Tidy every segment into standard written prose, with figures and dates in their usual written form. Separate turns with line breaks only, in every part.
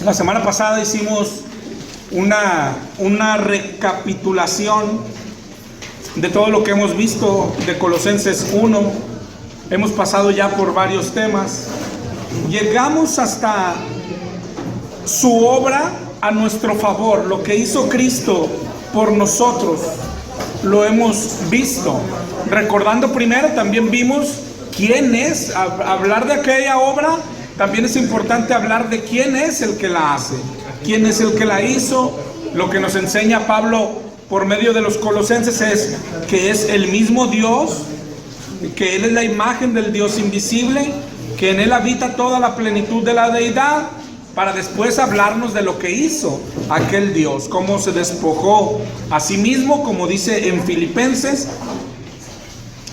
La semana pasada hicimos una recapitulación de todo lo que hemos visto de Colosenses 1. Hemos pasado ya por varios temas. Llegamos hasta su obra a nuestro favor, lo que hizo Cristo por nosotros. Lo hemos visto. Recordando primero, también vimos quién es. Hablar de aquella obra, también es importante hablar de quién es el que la hace, quién es el que la hizo. Lo que nos enseña Pablo por medio de los Colosenses es que es el mismo Dios, que Él es la imagen del Dios invisible, que en Él habita toda la plenitud de la deidad, para después hablarnos de lo que hizo aquel Dios, cómo se despojó a sí mismo, como dice en Filipenses,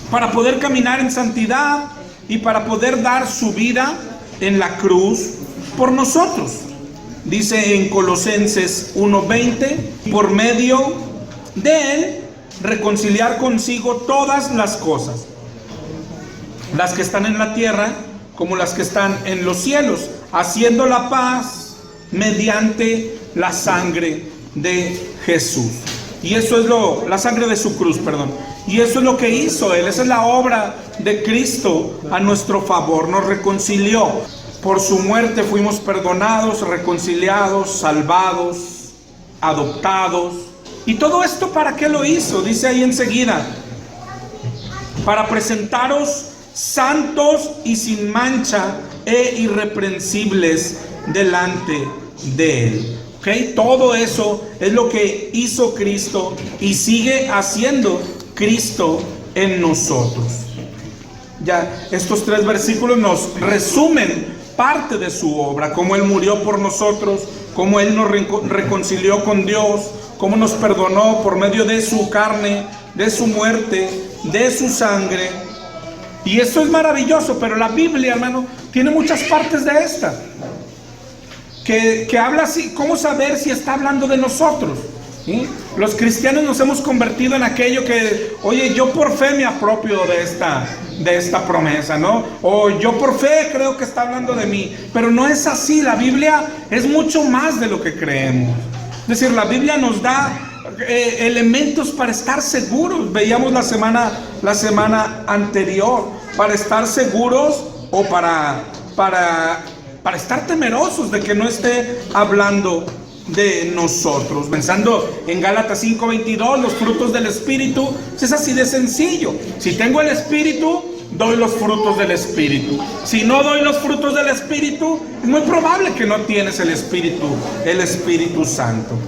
para poder caminar en santidad y para poder dar su vida en la cruz por nosotros. Dice en Colosenses 1:20, por medio de Él reconciliar consigo todas las cosas, las que están en la tierra como las que están en los cielos, haciendo la paz mediante la sangre de Jesús. Y eso es la sangre de su cruz, perdón. Y eso es lo que hizo Él. Esa es la obra de Cristo a nuestro favor. Nos reconcilió. Por su muerte fuimos perdonados, reconciliados, salvados, adoptados. ¿Y todo esto para qué lo hizo? Dice ahí enseguida: para presentaros santos y sin mancha e irreprensibles delante de Él. ¿Okay? Todo eso es lo que hizo Cristo y sigue haciendo Cristo en nosotros. Ya estos 3 versículos nos resumen parte de su obra, cómo Él murió por nosotros, cómo Él nos reconcilió con Dios, cómo nos perdonó por medio de su carne, de su muerte, de su sangre. Y esto es maravilloso, pero la Biblia, hermano, tiene muchas partes de esta que habla así. ¿Cómo saber si está hablando de nosotros? ¿Sí? Los cristianos nos hemos convertido en aquello que, oye, yo por fe me apropio de esta promesa, ¿no? O yo por fe creo que está hablando de mí. Pero no es así. La Biblia es mucho más de lo que creemos. Es decir, la Biblia nos da elementos para estar seguros. Veíamos la semana anterior, para estar seguros o para estar temerosos de que no esté hablando de nosotros. Pensando en Gálatas 5:22, los frutos del Espíritu, es así de sencillo. Si tengo el Espíritu, doy los frutos del Espíritu. Si no doy los frutos del Espíritu, es muy probable que no tienes el Espíritu Santo.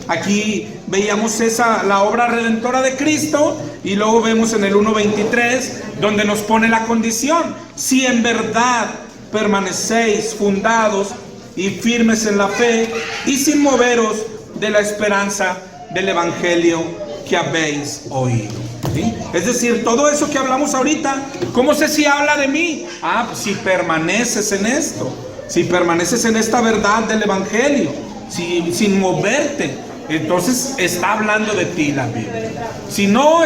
Aquí veíamos la obra redentora de Cristo, y luego vemos en el 1:23 donde nos pone la condición: si en verdad permanecéis fundados y firmes en la fe y sin moveros de la esperanza del evangelio que habéis oído. ¿Sí? Es decir, todo eso que hablamos ahorita, ¿cómo sé si habla de mí? Pues si permaneces en esto, si permaneces en esta verdad del evangelio, sin moverte, entonces está hablando de ti la Biblia. Si no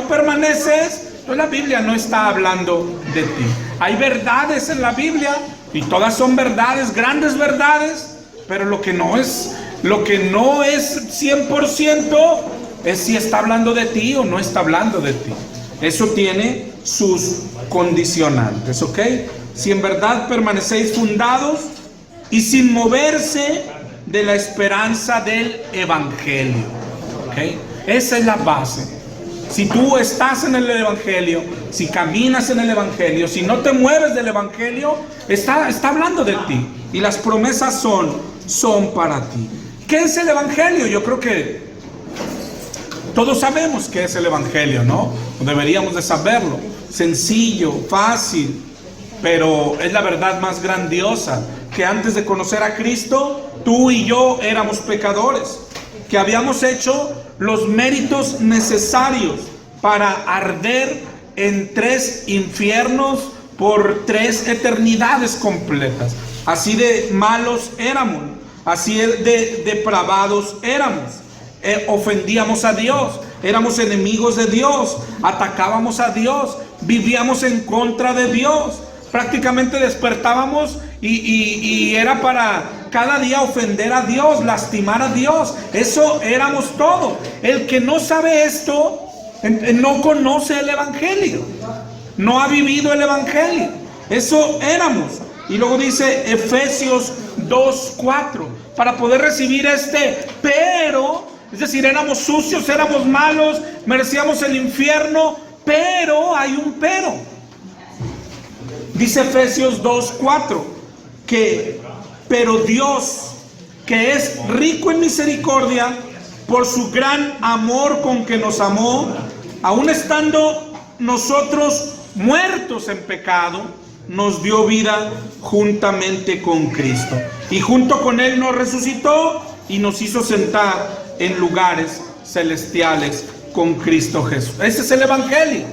permaneces, entonces la Biblia no está hablando de ti. Hay verdades en la Biblia y todas son verdades, grandes verdades, pero lo que no es 100% es si está hablando de ti o no está hablando de ti. Eso tiene sus condicionantes, ¿ok? Si en verdad permanecéis fundados y sin moverse de la esperanza del evangelio, ¿ok? Esa es la base. Si tú estás en el evangelio, si caminas en el evangelio, si no te mueves del evangelio, está hablando de ti. Y las promesas son para ti. ¿Qué es el evangelio? Yo creo que todos sabemos qué es el evangelio, ¿no? Deberíamos de saberlo. Sencillo, fácil, pero es la verdad más grandiosa. Que antes de conocer a Cristo, tú y yo éramos pecadores, que habíamos hecho los méritos necesarios para arder en 3 infiernos por 3 eternidades completas. Así de malos éramos, así de depravados éramos. Ofendíamos a Dios, éramos enemigos de Dios, atacábamos a Dios, vivíamos en contra de Dios. Prácticamente despertábamos y era para cada día ofender a Dios, lastimar a Dios. Eso éramos todo. El que no sabe esto, no conoce el Evangelio, no ha vivido el Evangelio. Eso éramos. Y luego dice Efesios 2:4, para poder recibir pero, es decir, éramos sucios, éramos malos, merecíamos el infierno, pero hay un pero. Dice Efesios 2:4 pero Dios, que es rico en misericordia, por su gran amor con que nos amó, aun estando nosotros muertos en pecado, nos dio vida juntamente con Cristo. Y junto con Él nos resucitó y nos hizo sentar en lugares celestiales con Cristo Jesús. Ese es el Evangelio.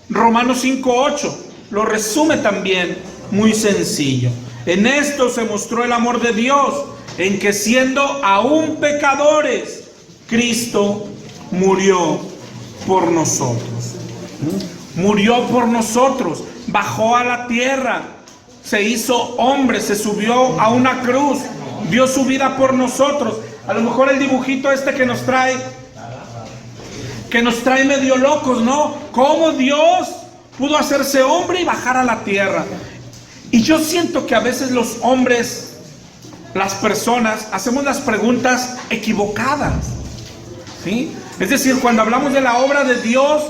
Romanos 5:8 lo resume también muy sencillo. En esto se mostró el amor de Dios, en que siendo aún pecadores, Cristo murió por nosotros. Murió por nosotros, bajó a la tierra, se hizo hombre, se subió a una cruz, dio su vida por nosotros. A lo mejor el dibujito que nos trae medio locos, ¿no? ¿Cómo Dios pudo hacerse hombre y bajar a la tierra? Y yo siento que a veces los hombres, las personas, hacemos las preguntas equivocadas, ¿sí? Es decir, cuando hablamos de la obra de Dios,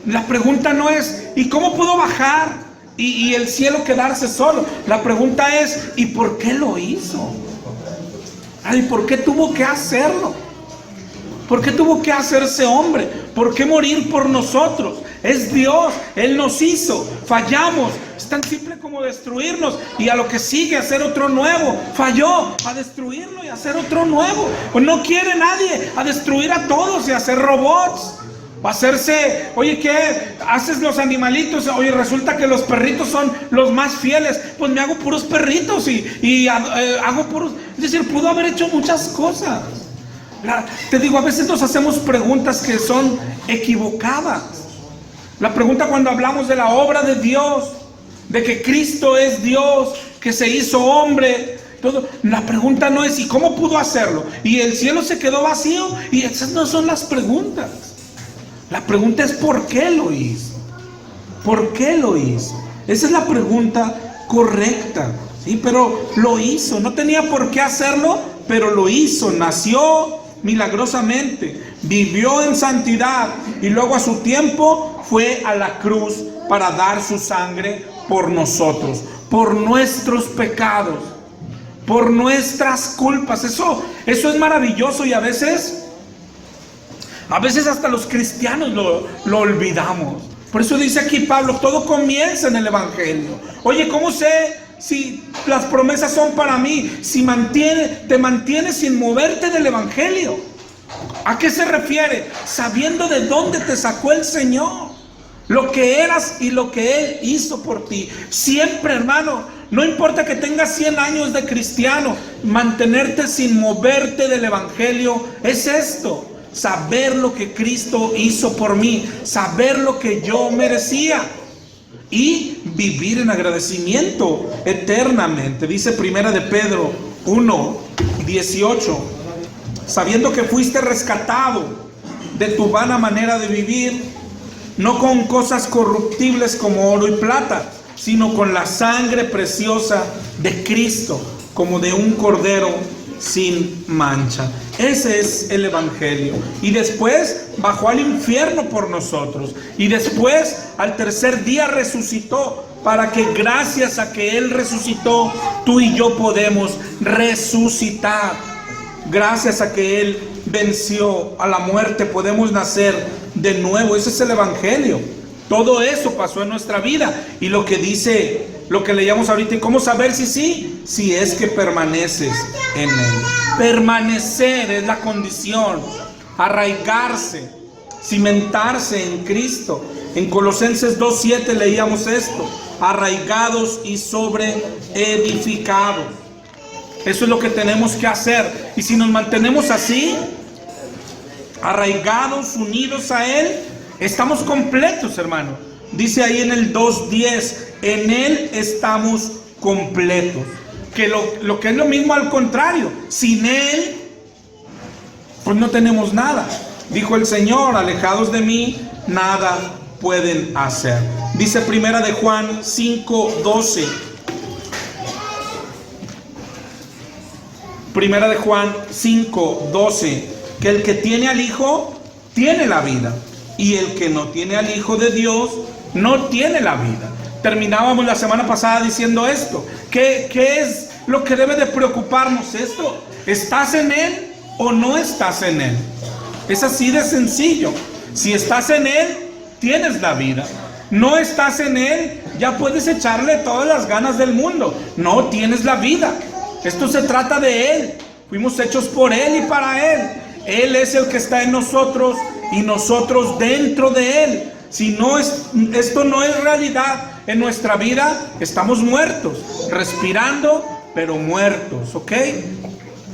la pregunta no es ¿y cómo pudo bajar y el cielo quedarse solo? La pregunta es ¿y por qué lo hizo? ¿Y por qué tuvo que hacerlo? ¿Por qué tuvo que hacerse hombre? ¿Por qué morir por nosotros? Es Dios, Él nos hizo, fallamos, es tan simple como destruirnos y a lo que sigue hacer otro nuevo. Falló, a destruirlo y hacer otro nuevo. Pues no quiere nadie a destruir a todos y hacer robots. O hacerse, oye, ¿qué? Haces los animalitos, oye, resulta que los perritos son los más fieles, pues me hago puros perritos y hago puros, es decir, pudo haber hecho muchas cosas. Te digo, a veces nos hacemos preguntas que son equivocadas. La pregunta cuando hablamos de la obra de Dios, de que Cristo es Dios, que se hizo hombre, todo, la pregunta no es ¿y cómo pudo hacerlo? Y el cielo se quedó vacío, y esas no son las preguntas. La pregunta es ¿por qué lo hizo? ¿Por qué lo hizo? Esa es la pregunta correcta, ¿sí? Pero lo hizo, no tenía por qué hacerlo, pero lo hizo. Nació milagrosamente, vivió en santidad y luego a su tiempo fue a la cruz para dar su sangre por nosotros, por nuestros pecados, por nuestras culpas. Eso es maravilloso y a veces hasta los cristianos lo olvidamos. Por eso dice aquí Pablo, todo comienza en el Evangelio. Oye, ¿cómo sé si las promesas son para mí? Si te mantienes sin moverte del Evangelio. ¿A qué se refiere? Sabiendo de dónde te sacó el Señor, lo que eras y lo que Él hizo por ti. Siempre, hermano, no importa que tengas 100 años de cristiano, mantenerte sin moverte del Evangelio es esto. Saber lo que Cristo hizo por mí, saber lo que yo merecía y vivir en agradecimiento eternamente. Dice Primera de Pedro 1:18, sabiendo que fuiste rescatado de tu vana manera de vivir, no con cosas corruptibles como oro y plata, sino con la sangre preciosa de Cristo, como de un cordero sin mancha. Ese es el Evangelio. Y después bajó al infierno por nosotros. Y después al tercer día resucitó, para que gracias a que Él resucitó, tú y yo podemos resucitar. Gracias a que Él venció a la muerte, podemos nacer de nuevo. Ese es el Evangelio. Todo eso pasó en nuestra vida. Y lo que dice, lo que leíamos ahorita, ¿y cómo saber si sí? Si es que permaneces en Él. Permanecer es la condición. Arraigarse, cimentarse en Cristo. En Colosenses 2:7 leíamos esto: arraigados y sobreedificados. Eso es lo que tenemos que hacer. Y si nos mantenemos así, arraigados, unidos a Él, estamos completos, hermano. Dice ahí en el 2:10, en Él estamos completos. que lo que es lo mismo al contrario, sin Él, pues no tenemos nada. Dijo el Señor, alejados de mí, nada pueden hacer. Dice Primera de Juan 5:12. Primera de Juan 5:12, que el que tiene al Hijo tiene la vida, y el que no tiene al Hijo de Dios no tiene la vida. Terminábamos la semana pasada diciendo esto. ¿Qué es lo que debe de preocuparnos esto? ¿Estás en Él o no estás en Él? Es así de sencillo. Si estás en Él, tienes la vida. No estás en Él, ya puedes echarle todas las ganas del mundo. No tienes la vida. Esto se trata de Él. Fuimos hechos por Él y para Él. Él es el que está en nosotros y nosotros dentro de Él. Si no esto no es realidad en nuestra vida, estamos muertos, respirando, pero muertos, ¿ok?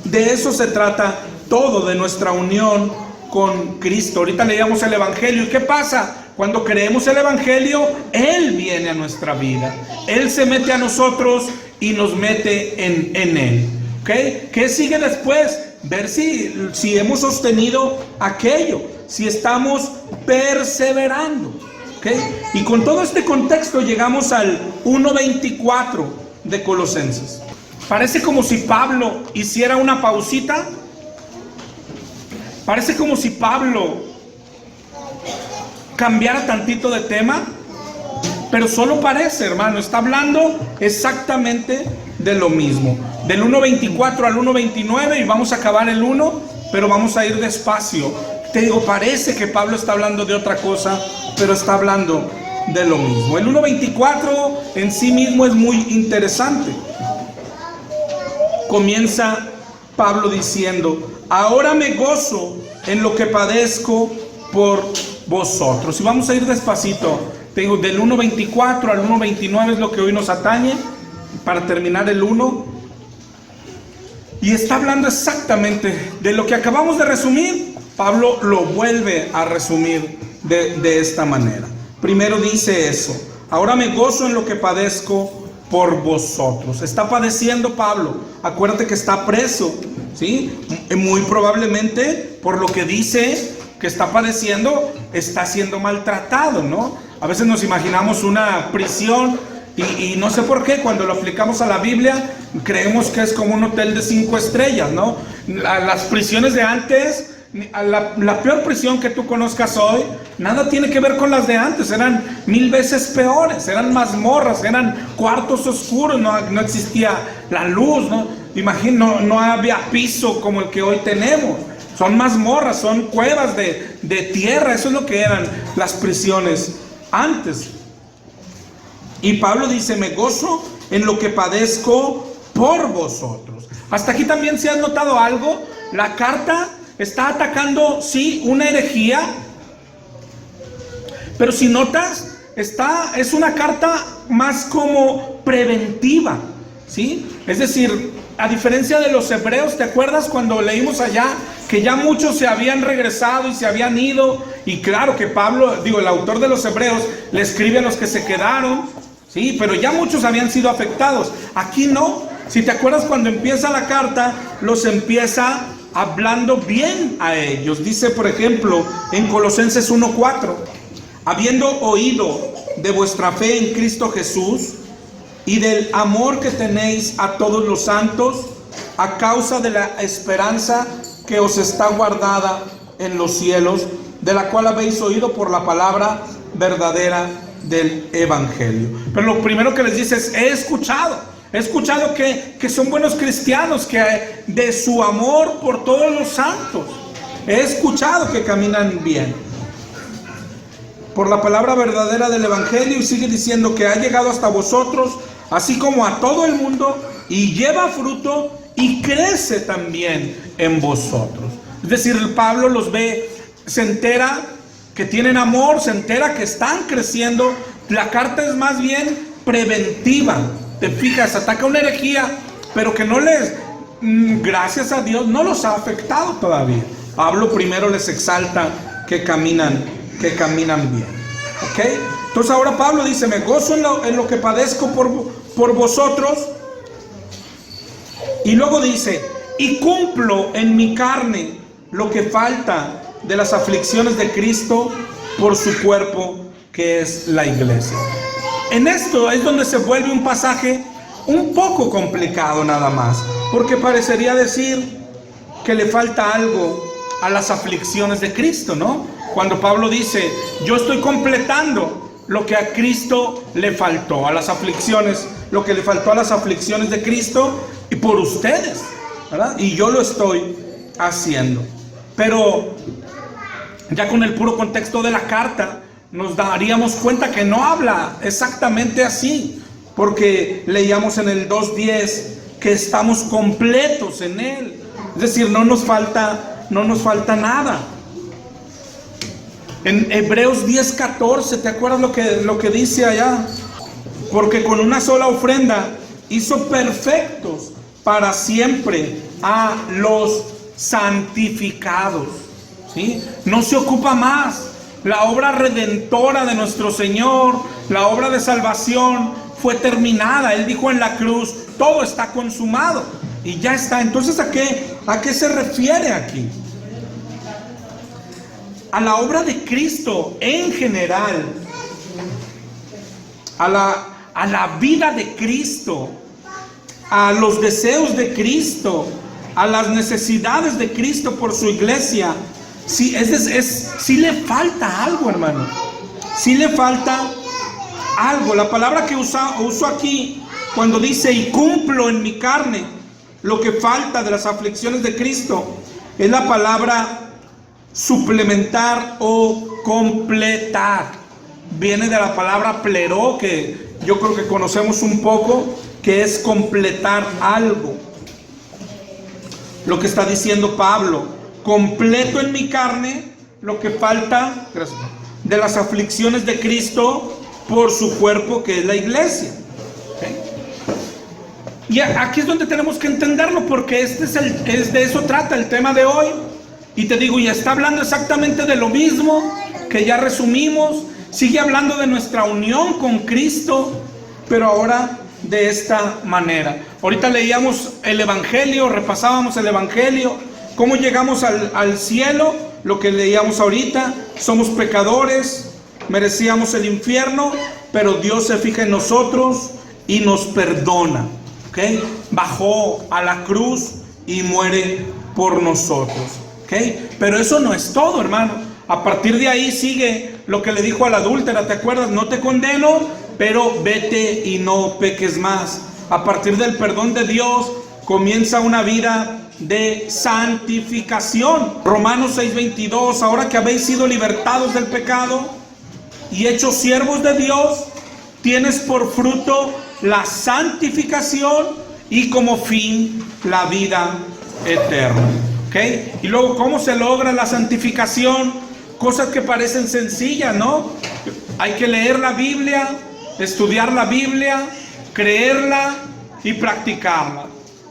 De eso se trata todo, de nuestra unión con Cristo. Ahorita leíamos el Evangelio. ¿Y qué pasa? Cuando creemos el Evangelio, Él viene a nuestra vida. Él se mete a nosotros y nos mete en Él. ¿Ok? ¿Qué sigue después? Ver si hemos sostenido aquello, si estamos perseverando. ¿Ok? Y con todo este contexto llegamos al 1:24 de Colosenses. Parece como si Pablo hiciera una pausita. Parece como si Pablo cambiara tantito de tema, pero solo parece, hermano. Está hablando exactamente de lo mismo. Del 1:24 al 1:29, y vamos a acabar el 1, pero vamos a ir despacio. Te digo, parece que Pablo está hablando de otra cosa, pero está hablando de lo mismo. El 1:24 en sí mismo es muy interesante. Comienza Pablo diciendo: ahora me gozo en lo que padezco por vosotros. Y vamos a ir despacito. Tengo del 1:24 al 1:29 es lo que hoy nos atañe, para terminar el 1. Y está hablando exactamente de lo que acabamos de resumir. Pablo lo vuelve a resumir de esta manera. Primero dice eso: ahora me gozo en lo que padezco por vosotros. Está padeciendo Pablo. Acuérdate que está preso, ¿sí? Muy probablemente por lo que dice que está padeciendo, está siendo maltratado, ¿no? A veces nos imaginamos una prisión y no sé por qué cuando lo aplicamos a la Biblia creemos que es como un hotel de 5 estrellas, ¿no? Las prisiones de antes, la peor prisión que tú conozcas hoy, nada tiene que ver con las de antes. Eran 1000 veces peores, eran mazmorras, eran cuartos oscuros, no existía la luz, ¿no? Imagino, no había piso como el que hoy tenemos. Son mazmorras, son cuevas de tierra. Eso es lo que eran las prisiones antes. Y Pablo dice: me gozo en lo que padezco por vosotros. Hasta aquí también, si has notado algo, la carta está atacando, sí, una herejía, pero si notas, es una carta más como preventiva, ¿sí? Es decir, a diferencia de los hebreos, ¿te acuerdas cuando leímos allá que ya muchos se habían regresado y se habían ido? Y claro que Pablo, el autor de los hebreos, le escribe a los que se quedaron, sí, pero ya muchos habían sido afectados. Aquí no. Si te acuerdas, cuando empieza la carta, los empieza hablando bien a ellos. Dice, por ejemplo, en Colosenses 1:4: habiendo oído de vuestra fe en Cristo Jesús y del amor que tenéis a todos los santos, a causa de la esperanza que os está guardada en los cielos, de la cual habéis oído por la palabra verdadera del Evangelio. Pero lo primero que les dice es: he escuchado que son buenos cristianos, que de su amor por todos los santos, he escuchado que caminan bien por la palabra verdadera del Evangelio. Y sigue diciendo que ha llegado hasta vosotros, así como a todo el mundo, y lleva fruto y crece también en vosotros. Es decir, Pablo los ve, se entera que tienen amor, se entera que están creciendo. La carta es más bien preventiva. Te fijas, ataca una herejía, pero que no les, gracias a Dios, no los ha afectado todavía. Pablo primero les exalta que caminan bien. ¿Ok? Entonces ahora Pablo dice: me gozo en lo que padezco por vosotros. Y luego dice, y cumplo en mi carne lo que falta de las aflicciones de Cristo por su cuerpo, que es la iglesia. En esto es donde se vuelve un pasaje un poco complicado nada más, porque parecería decir que le falta algo a las aflicciones de Cristo, ¿no? Cuando Pablo dice, yo estoy completando lo que a Cristo le faltó, a las aflicciones, lo que le faltó a las aflicciones de Cristo y por ustedes, ¿verdad? Y yo lo estoy haciendo. Pero ya con el puro contexto de la carta nos daríamos cuenta que no habla exactamente así, porque leíamos en el 2:10 que estamos completos en Él, es decir, no nos falta nada. En Hebreos 10:14, ¿te acuerdas lo que dice allá? Porque con una sola ofrenda hizo perfectos para siempre a los santificados, ¿sí? No se ocupa más. La obra redentora de nuestro Señor, la obra de salvación fue terminada. Él dijo en la cruz, todo está consumado y ya está. Entonces, ¿a qué se refiere aquí? A la obra de Cristo en general, a la vida de Cristo, a los deseos de Cristo, a las necesidades de Cristo por su iglesia. Sí le falta algo, hermano. Sí le falta algo. La palabra que uso aquí, cuando dice y cumplo en mi carne lo que falta de las aflicciones de Cristo, es la palabra suplementar o completar. Viene de la palabra pleró, que yo creo que conocemos un poco, que es completar algo. Lo que está diciendo Pablo, completo en mi carne lo que falta de las aflicciones de Cristo por su cuerpo, que es la iglesia. ¿Okay? Y aquí es donde tenemos que entenderlo, porque de eso trata el tema de hoy. Y te digo, ya está hablando exactamente de lo mismo que ya resumimos. Sigue hablando de nuestra unión con Cristo, pero ahora de esta manera. Ahorita leíamos el Evangelio, repasábamos el Evangelio, cómo llegamos al cielo, lo que leíamos ahorita. Somos pecadores, merecíamos el infierno, pero Dios se fija en nosotros y nos perdona. ¿Okay? Bajó a la cruz y muere por nosotros. ¿Okay? Pero eso no es todo, hermano. A partir de ahí sigue lo que le dijo a la adúltera, ¿te acuerdas? No te condeno, pero vete y no peques más. A partir del perdón de Dios comienza una vida de santificación. Romanos 6:22, ahora que habéis sido libertados del pecado y hechos siervos de Dios, tienes por fruto la santificación y como fin la vida eterna. ¿Okay? Y luego, ¿cómo se logra la santificación? Cosas que parecen sencillas, ¿no? Hay que leer la Biblia, estudiar la Biblia, creerla y practicarla.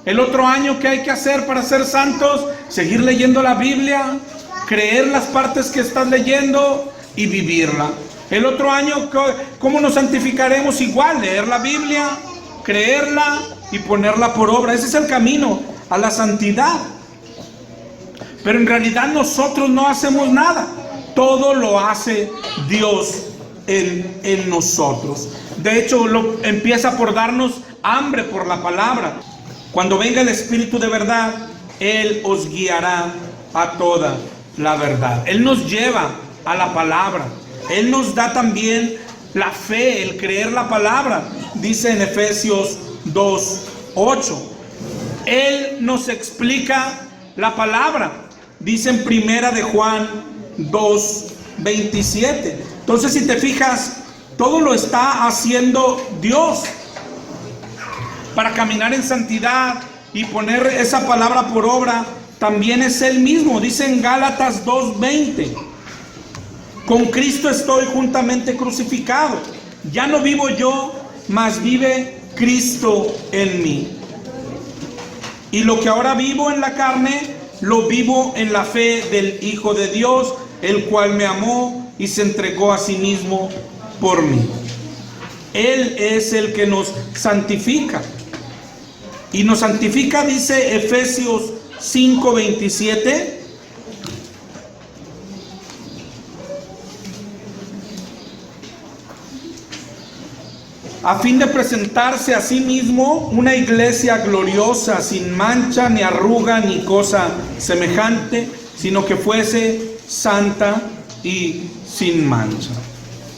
El otro año, ¿qué hay que hacer para ser santos? Seguir leyendo la Biblia, creer las partes que estás leyendo y vivirla. El otro año, ¿cómo nos santificaremos? Igual, leer la Biblia, creerla y ponerla por obra. Ese es el camino a la santidad. Pero en realidad nosotros no hacemos nada. Todo lo hace Dios en nosotros. De hecho, empieza por darnos hambre por la palabra. Cuando venga el Espíritu de verdad, Él os guiará a toda la verdad. Él nos lleva a la palabra. Él nos da también la fe, el creer la palabra. Dice en Efesios 2:8. Él nos explica la palabra. Dice en Primera de Juan 2:27. Entonces, si te fijas, todo lo está haciendo Dios para caminar en santidad y poner esa palabra por obra. También es Él mismo. Dice en Gálatas 2:20. Con Cristo estoy juntamente crucificado. Ya no vivo yo, mas vive Cristo en mí. Y lo que ahora vivo en la carne, lo vivo en la fe del Hijo de Dios, el cual me amó y se entregó a sí mismo por mí. Él es el que nos santifica. y nos santifica, dice Efesios 5:27. A fin de presentarse a sí mismo una iglesia gloriosa, sin mancha, ni arruga, ni cosa semejante, sino que fuese santa y sin mancha.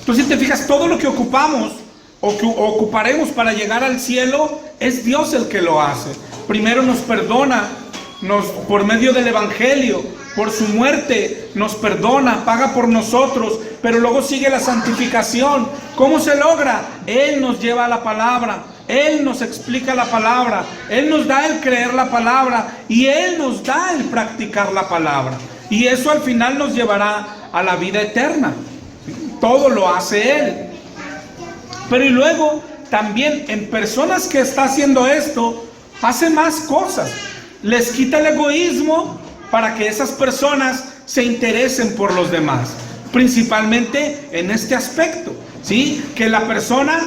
Entonces, si te fijas, todo lo que ocupamos o que ocuparemos para llegar al cielo, es Dios el que lo hace. Primero nos perdona, por medio del Evangelio, por su muerte nos perdona, paga por nosotros, pero luego sigue la santificación. ¿Cómo se logra? Él nos lleva a la palabra, Él nos explica la palabra, Él nos da el creer la palabra y Él nos da el practicar la palabra. Y eso al final nos llevará a la vida eterna. Todo lo hace Él. Pero y luego también en personas que está haciendo esto, hace más cosas. Les quita el egoísmo para que esas personas se interesen por los demás. Principalmente en este aspecto, ¿sí? Que la persona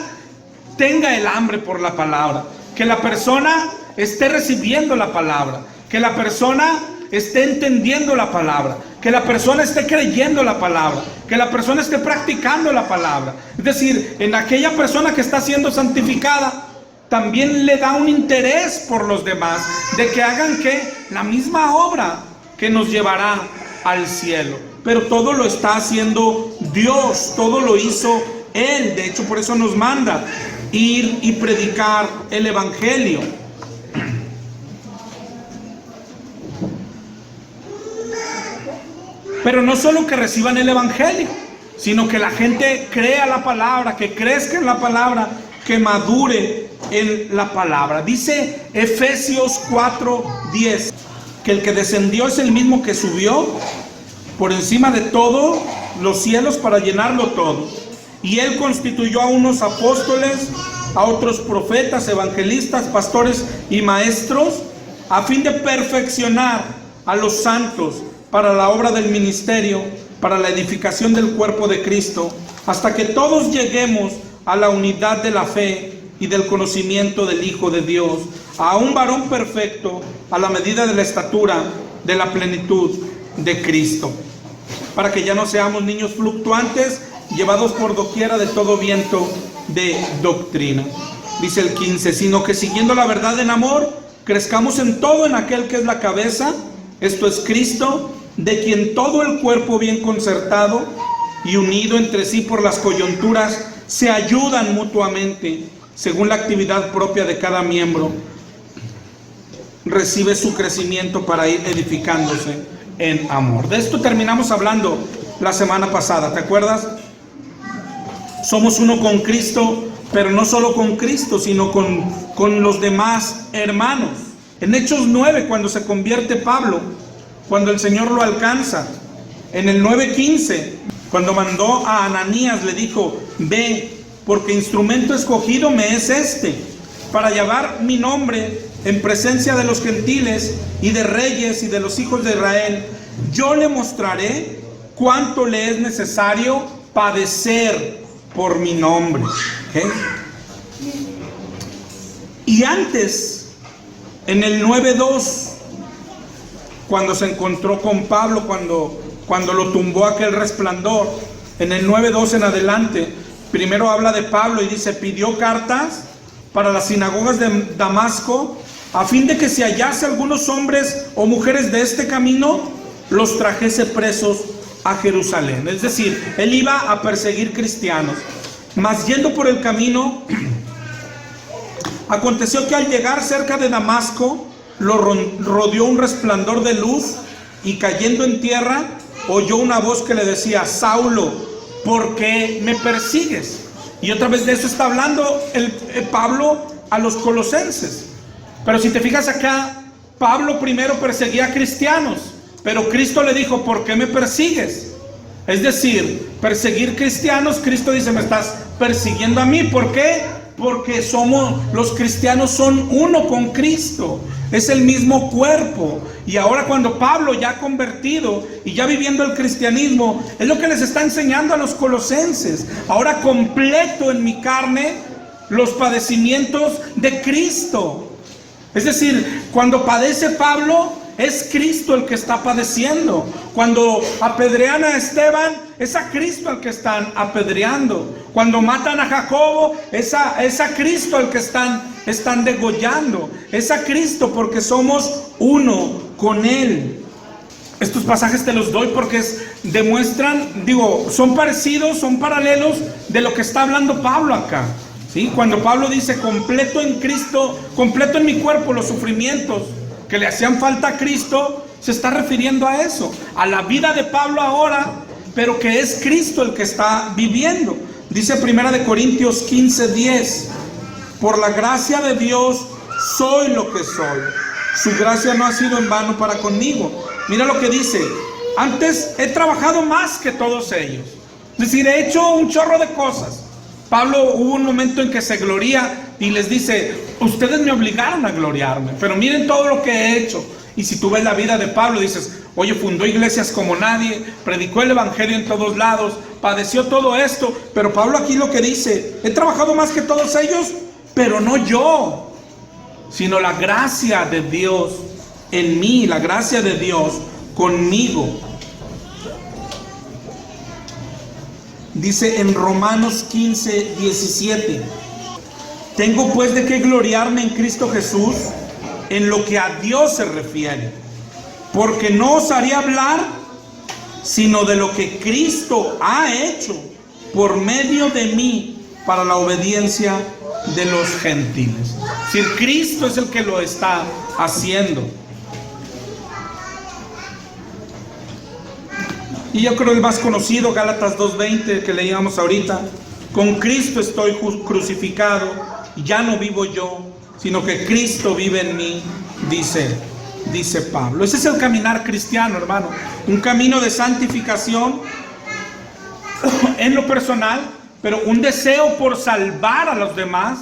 tenga el hambre por la palabra, que la persona esté recibiendo la palabra, que la persona esté entendiendo la palabra, que la persona esté creyendo la palabra, que la persona esté practicando la palabra. Es decir, en aquella persona que está siendo santificada, también le da un interés por los demás, de que hagan la misma obra que nos llevará al cielo. Pero todo lo está haciendo Dios, todo lo hizo Él. De hecho, por eso nos manda ir y predicar el Evangelio. Pero no solo que reciban el Evangelio, sino que la gente crea la palabra, que crezca en la palabra, que madure en la palabra. Dice Efesios 4:10, que el que descendió es el mismo que subió por encima de todo los cielos para llenarlo todo. Y Él constituyó a unos apóstoles, a otros profetas, evangelistas, pastores y maestros, a fin de perfeccionar a los santos para la obra del ministerio, para la edificación del cuerpo de Cristo, hasta que todos lleguemos a la unidad de la fe y del conocimiento del Hijo de Dios, a un varón perfecto, a la medida de la estatura de la plenitud de Cristo, para que ya no seamos niños fluctuantes, llevados por doquiera de todo viento de doctrina. Dice el 15, sino que siguiendo la verdad en amor, crezcamos en todo en aquel que es la cabeza, esto es Cristo, de quien todo el cuerpo bien concertado y unido entre sí por las coyunturas, se ayudan mutuamente, según la actividad propia de cada miembro, recibe su crecimiento para ir edificándose en amor. De esto terminamos hablando la semana pasada, ¿te acuerdas? Somos uno con Cristo, pero no solo con Cristo, sino con los demás hermanos. En Hechos 9, cuando se convierte Pablo, cuando el Señor lo alcanza, en el 9:15, cuando mandó a Ananías, le dijo, ve, porque instrumento escogido me es este, para llevar mi nombre en presencia de los gentiles y de reyes y de los hijos de Israel. Yo le mostraré cuánto le es necesario padecer por mi nombre. ¿Okay? Y antes, en el 9:2, cuando se encontró con Pablo, cuando lo tumbó aquel resplandor, en el 9:2 en adelante, primero habla de Pablo y dice, pidió cartas para las sinagogas de Damasco, a fin de que si hallase algunos hombres o mujeres de este camino, los trajese presos a Jerusalén. Es decir, él iba a perseguir cristianos. Mas yendo por el camino, aconteció que al llegar cerca de Damasco, lo rodeó un resplandor de luz, y cayendo en tierra, oyó una voz que le decía, Saulo, ¿por qué me persigues? Y otra vez de eso está hablando Pablo a los colosenses. Pero si te fijas acá, Pablo primero perseguía a cristianos, pero Cristo le dijo, ¿por qué me persigues? Es decir, perseguir cristianos, Cristo dice, me estás persiguiendo a mí. ¿Por qué? Porque los cristianos son uno con Cristo, es el mismo cuerpo. Y ahora cuando Pablo, ya convertido y ya viviendo el cristianismo, es lo que les está enseñando a los colosenses. Ahora completo en mi carne los padecimientos de Cristo. Es decir, cuando padece Pablo, es Cristo el que está padeciendo. Cuando apedrean a Esteban, es a Cristo el que están apedreando. Cuando matan a Jacobo, es a Cristo el que están degollando. Es a Cristo, porque somos uno con Él. Estos pasajes te los doy porque demuestran, son parecidos, son paralelos de lo que está hablando Pablo acá. ¿Sí? Cuando Pablo dice, completo en Cristo, completo en mi cuerpo los sufrimientos que le hacían falta a Cristo, se está refiriendo a eso, a la vida de Pablo ahora, pero que es Cristo el que está viviendo. Dice 1 Corintios 15:10, por la gracia de Dios soy lo que soy. Su gracia no ha sido en vano para conmigo. Mira lo que dice, antes he trabajado más que todos ellos. Es decir, he hecho un chorro de cosas. Pablo hubo un momento en que se gloria y les dice, ustedes me obligaron a gloriarme, pero miren todo lo que he hecho. Y si tú ves la vida de Pablo, dices, oye, fundó iglesias como nadie, predicó el evangelio en todos lados, padeció todo esto. Pero Pablo aquí lo que dice, he trabajado más que todos ellos, pero no yo, sino la gracia de Dios en mí, la gracia de Dios conmigo. Dice en Romanos 15:17, tengo pues de qué gloriarme en Cristo Jesús en lo que a Dios se refiere, porque no os haré hablar sino de lo que Cristo ha hecho por medio de mí para la obediencia de los gentiles. Es decir, Cristo es el que lo está haciendo. Y yo creo el más conocido, Gálatas 2:20, que leíamos ahorita, con Cristo estoy crucificado, ya no vivo yo, sino que Cristo vive en mí, dice Pablo. Ese es el caminar cristiano, hermano, un camino de santificación en lo personal, pero un deseo por salvar a los demás,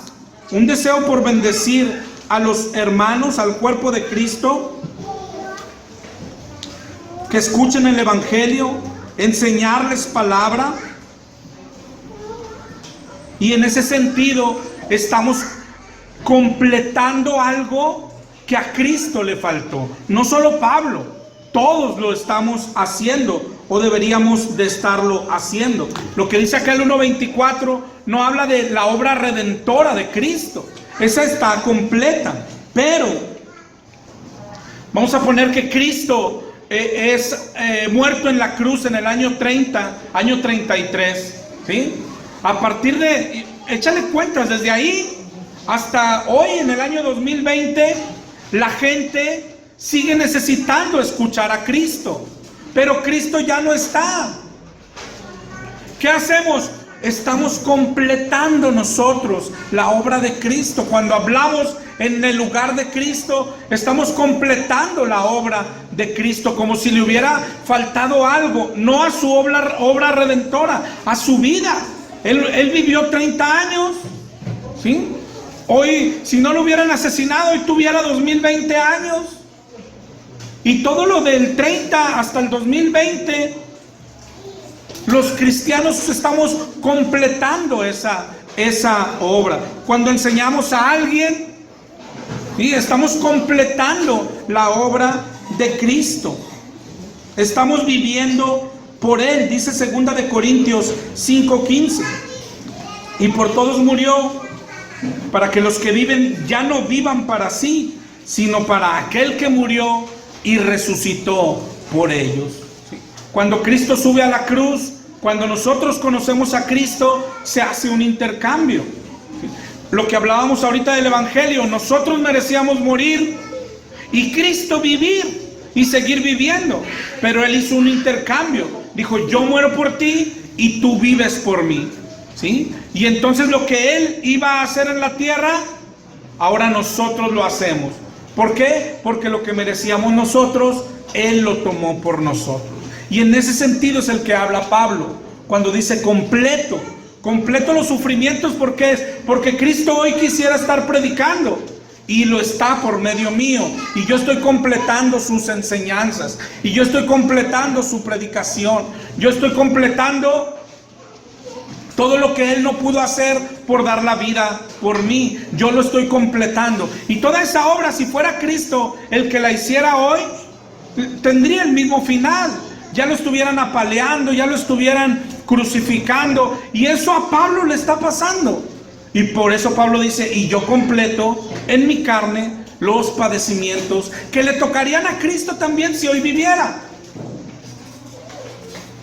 un deseo por bendecir a los hermanos, al cuerpo de Cristo, que escuchen el evangelio, enseñarles palabra. Y en ese sentido estamos completando algo que a Cristo le faltó. No solo Pablo, todos lo estamos haciendo o deberíamos de estarlo haciendo. Lo que dice acá el 1:24 no habla de la obra redentora de Cristo, esa está completa, pero vamos a poner que Cristo es muerto en la cruz en el año 30, año 33, ¿sí? A partir de, échale cuentas, desde ahí hasta hoy en el año 2020, la gente sigue necesitando escuchar a Cristo, pero Cristo ya no está. ¿Qué hacemos? Estamos completando nosotros la obra de Cristo. Cuando hablamos en el lugar de Cristo, estamos completando la obra de Cristo, como si le hubiera faltado algo, no a su obra redentora, a su vida. Él vivió 30 años, ¿sí? Hoy, si no lo hubieran asesinado, hoy tuviera 2020 años. Y todo lo del 30 hasta el 2020, los cristianos estamos completando esa obra. Cuando enseñamos a alguien, ¿sí?, estamos completando la obra de Cristo. Estamos viviendo por Él. Dice 2 Corintios 5:15. Y por todos murió, para que los que viven ya no vivan para sí, sino para aquel que murió y resucitó por ellos. Cuando Cristo sube a la cruz, cuando nosotros conocemos a Cristo, se hace un intercambio. Lo que hablábamos ahorita del evangelio, nosotros merecíamos morir y Cristo vivir y seguir viviendo, pero Él hizo un intercambio. Dijo, yo muero por ti y tú vives por mí, ¿sí? Y entonces lo que Él iba a hacer en la tierra, ahora nosotros lo hacemos. ¿Por qué? Porque lo que merecíamos nosotros, Él lo tomó por nosotros. Y en ese sentido es el que habla Pablo, cuando dice completo los sufrimientos. ¿Por qué? Porque Cristo hoy quisiera estar predicando, y lo está por medio mío, y yo estoy completando sus enseñanzas, y yo estoy completando su predicación, yo estoy completando todo lo que Él no pudo hacer por dar la vida por mí. Yo lo estoy completando. Y toda esa obra, si fuera Cristo el que la hiciera hoy, tendría el mismo final. Ya lo estuvieran apaleando, ya lo estuvieran crucificando. Y eso a Pablo le está pasando. Y por eso Pablo dice, y yo completo en mi carne los padecimientos que le tocarían a Cristo también si hoy viviera.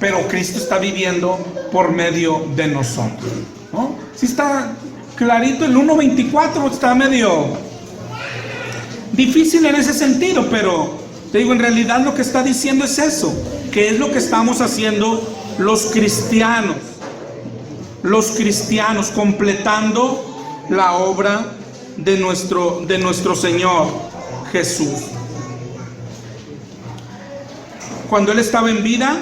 Pero Cristo está viviendo por medio de nosotros, ¿no? Si está clarito el 1:24, está medio difícil en ese sentido, pero te digo, en realidad lo que está diciendo es eso, que es lo que estamos haciendo los cristianos, completando la obra de nuestro Señor Jesús. Cuando Él estaba en vida,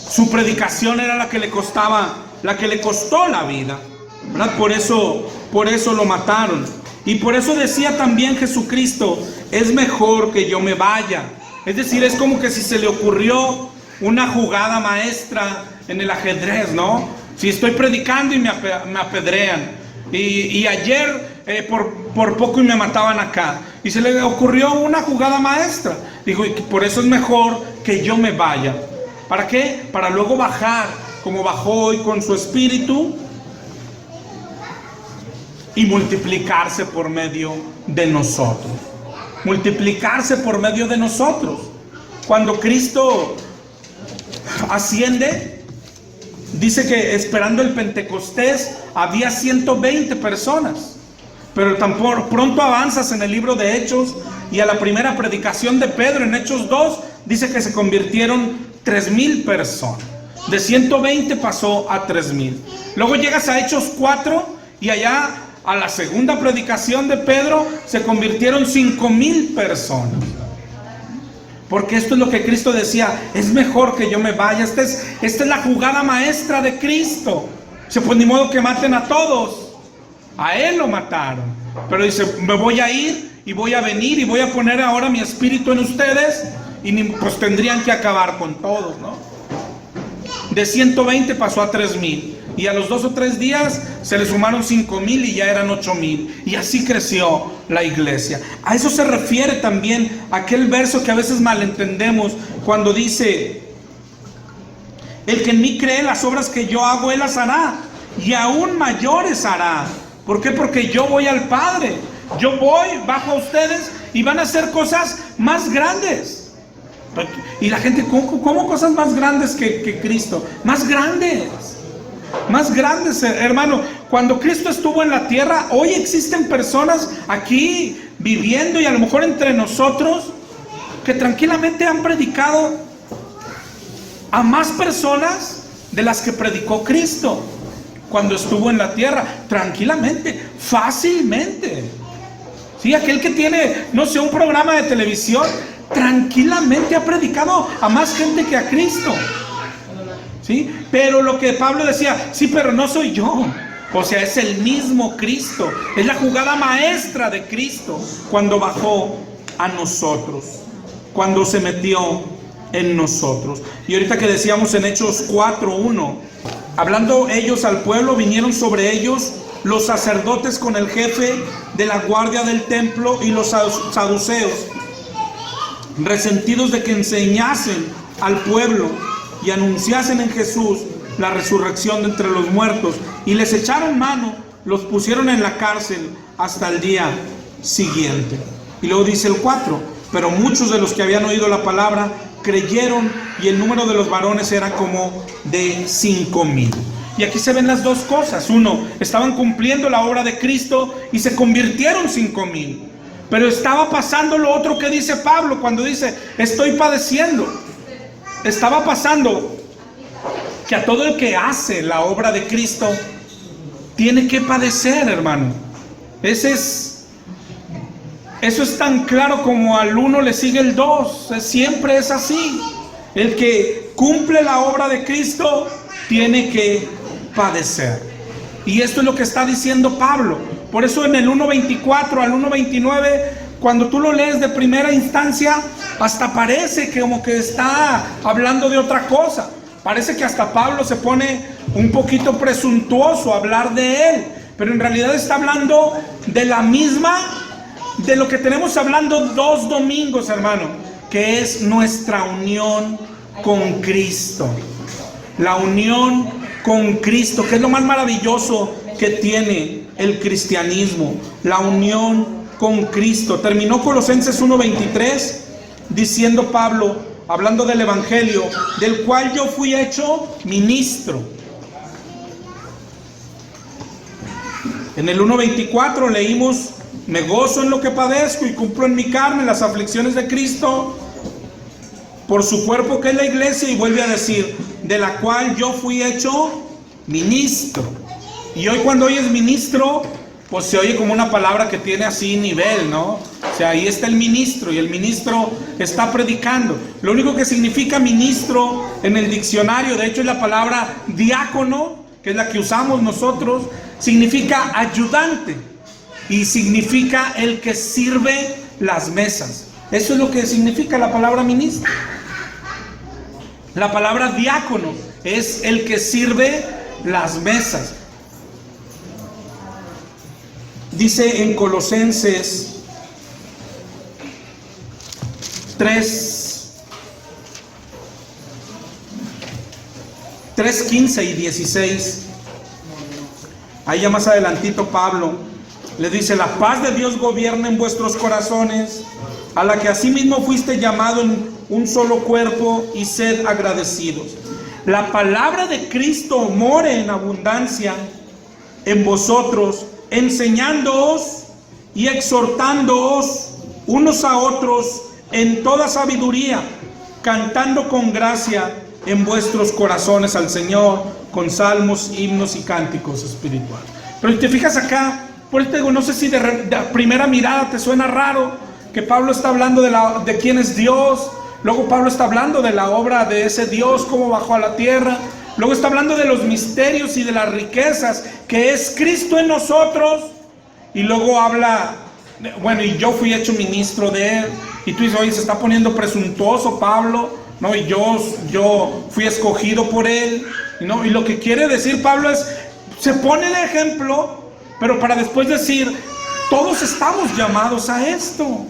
su predicación era la que le costó la vida, ¿verdad? Por eso lo mataron. Y por eso decía también Jesucristo, es mejor que yo me vaya. Es decir, es como que si se le ocurrió una jugada maestra en el ajedrez, ¿no? Si estoy predicando y me apedrean, y ayer por poco y me mataban acá, y se le ocurrió una jugada maestra. Dijo, y por eso es mejor que yo me vaya. ¿Para qué? Para luego bajar, como bajó hoy con su espíritu, y multiplicarse por medio de nosotros. Multiplicarse por medio de nosotros. Cuando Cristo asciende, dice que esperando el Pentecostés había 120 personas. Pero tan pronto avanzas en el libro de Hechos y a la primera predicación de Pedro en Hechos 2, dice que se convirtieron 3,000 personas. De 120 pasó a 3,000. Luego llegas a Hechos 4 y allá a la segunda predicación de Pedro se convirtieron 5,000 personas. Porque esto es lo que Cristo decía, es mejor que yo me vaya. Esta es la jugada maestra de Cristo. Pues ni modo que maten a todos. A Él lo mataron. Pero dice, me voy a ir y voy a venir y voy a poner ahora mi espíritu en ustedes. Y pues tendrían que acabar con todos, ¿no? De 120 pasó a 3,000. Y a los 2 o 3 días se le sumaron 5,000 y ya eran 8,000. Y así creció la iglesia. A eso se refiere también aquel verso que a veces malentendemos cuando dice, el que en mí cree, las obras que yo hago, Él las hará, y aún mayores hará. ¿Por qué? Porque yo voy al Padre. Yo voy bajo a ustedes y van a hacer cosas más grandes. Y la gente, ¿cómo cosas más grandes que Cristo? Más grandes, hermano. Cuando Cristo estuvo en la tierra, hoy existen personas aquí viviendo y a lo mejor entre nosotros que tranquilamente han predicado a más personas de las que predicó Cristo cuando estuvo en la tierra, tranquilamente, fácilmente. Sí, aquel que tiene, no sé, un programa de televisión, tranquilamente ha predicado a más gente que a Cristo. ¿Sí? Pero lo que Pablo decía, sí, pero no soy yo. O sea, es el mismo Cristo. Es la jugada maestra de Cristo cuando bajó a nosotros, cuando se metió en nosotros. Y ahorita que decíamos en Hechos 4:1, hablando ellos al pueblo, vinieron sobre ellos los sacerdotes con el jefe de la guardia del templo y los saduceos, resentidos de que enseñasen al pueblo y anunciasen en Jesús la resurrección de entre los muertos, y les echaron mano, los pusieron en la cárcel hasta el día siguiente. Y luego dice el 4, pero muchos de los que habían oído la palabra creyeron, y el número de los varones era como de 5,000. Y aquí se ven las dos cosas. Uno, estaban cumpliendo la obra de Cristo y se convirtieron 5,000. Pero estaba pasando lo otro que dice Pablo cuando dice, estoy padeciendo. Estaba pasando que a todo el que hace la obra de Cristo tiene que padecer, hermano. Eso es tan claro como al 1 le sigue el 2. Siempre es así. El que cumple la obra de Cristo tiene que padecer. Y esto es lo que está diciendo Pablo. Por eso en el 1:24 al 1:29, cuando tú lo lees de primera instancia, hasta parece que como que está hablando de otra cosa. parece que hasta Pablo se pone un poquito presuntuoso a hablar de él, pero en realidad está hablando de la misma, de lo que tenemos hablando 2 domingos, hermano, que es nuestra unión con Cristo. La unión con Cristo, que es lo más maravilloso que tiene el cristianismo, la unión con Cristo. Terminó Colosenses 1:23 diciendo Pablo, hablando del Evangelio, del cual yo fui hecho ministro. En el 1:24 leímos, me gozo en lo que padezco y cumplo en mi carne las aflicciones de Cristo por su cuerpo que es la iglesia, y vuelve a decir, de la cual yo fui hecho ministro. Y hoy cuando oyes ministro, pues se oye como una palabra que tiene así nivel, ¿no? O sea, ahí está el ministro y el ministro está predicando. Lo único que significa ministro en el diccionario, de hecho es la palabra diácono, que es la que usamos nosotros, significa ayudante y significa el que sirve las mesas. Eso es lo que significa la palabra ministro. La palabra diácono es el que sirve las mesas. Dice en Colosenses 3:15 y 16. Ahí ya más adelantito Pablo le dice, la paz de Dios gobierna en vuestros corazones, a la que asimismo fuiste llamado en un solo cuerpo, y sed agradecidos. La palabra de Cristo more en abundancia en vosotros, enseñándoos y exhortándoos unos a otros en toda sabiduría, cantando con gracia en vuestros corazones al Señor, con salmos, himnos y cánticos espirituales. Pero si te fijas acá, por eso te digo, no sé si de primera mirada te suena raro que Pablo está hablando de quién es Dios. Luego Pablo está hablando de la obra de ese Dios, cómo bajó a la tierra. Luego está hablando de los misterios y de las riquezas, que es Cristo en nosotros. Y luego habla, bueno, y yo fui hecho ministro de él. Y tú dices, oye, se está poniendo presuntuoso Pablo, ¿no? Y yo fui escogido por él, ¿no? Y lo que quiere decir Pablo es, se pone de ejemplo, pero para después decir, todos estamos llamados a esto.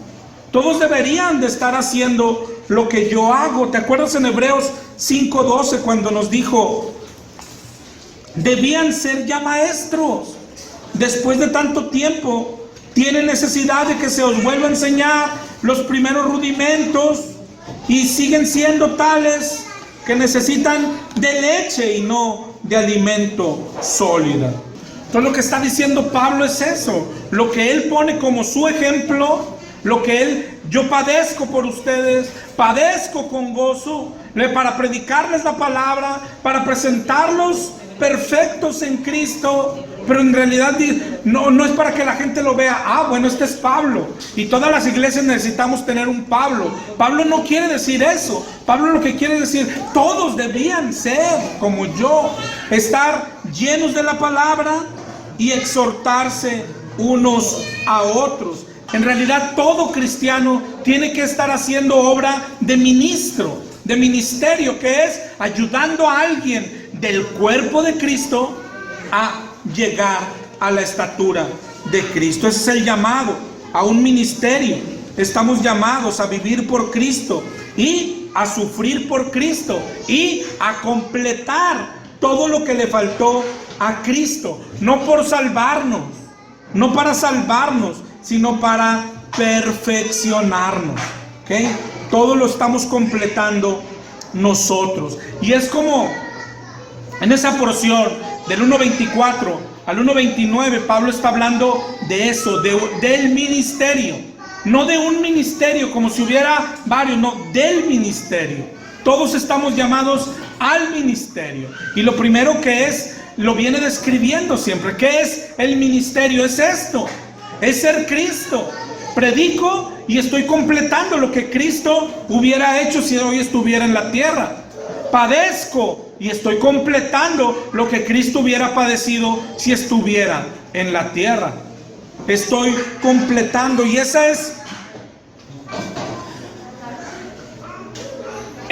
Todos deberían de estar haciendo lo que yo hago. ¿Te acuerdas en Hebreos 5:12 cuando nos dijo, debían ser ya maestros? Después de tanto tiempo, tienen necesidad de que se os vuelva a enseñar los primeros rudimentos, y siguen siendo tales que necesitan de leche y no de alimento sólido. Entonces lo que está diciendo Pablo es eso, lo que él pone como su ejemplo, lo que yo padezco por ustedes, padezco con gozo, para predicarles la palabra, para presentarlos perfectos en Cristo. Pero en realidad no es para que la gente lo vea, ah, bueno, este es Pablo, y todas las iglesias necesitamos tener un Pablo. Pablo no quiere decir eso. Pablo lo que quiere decir, todos debían ser como yo, estar llenos de la palabra y exhortarse unos a otros. En realidad todo cristiano tiene que estar haciendo obra de ministro, de ministerio, que es ayudando a alguien del cuerpo de Cristo a llegar a la estatura de Cristo. Ese es el llamado a un ministerio. Estamos llamados a vivir por Cristo y a sufrir por Cristo y a completar todo lo que le faltó a Cristo, no por salvarnos, no para salvarnos, sino para perfeccionarnos. ¿Okay? Todo lo estamos completando nosotros. Y es como en esa porción del 1:24 al 1:29, Pablo está hablando de eso, del ministerio. No de un ministerio como si hubiera varios, no, del ministerio. Todos estamos llamados al ministerio. Y lo primero que es, lo viene describiendo siempre. ¿Qué es el ministerio? Es esto, es ser Cristo. Predico y estoy completando lo que Cristo hubiera hecho si hoy estuviera en la tierra. Padezco y estoy completando lo que Cristo hubiera padecido si estuviera en la tierra. Estoy completando, y esa es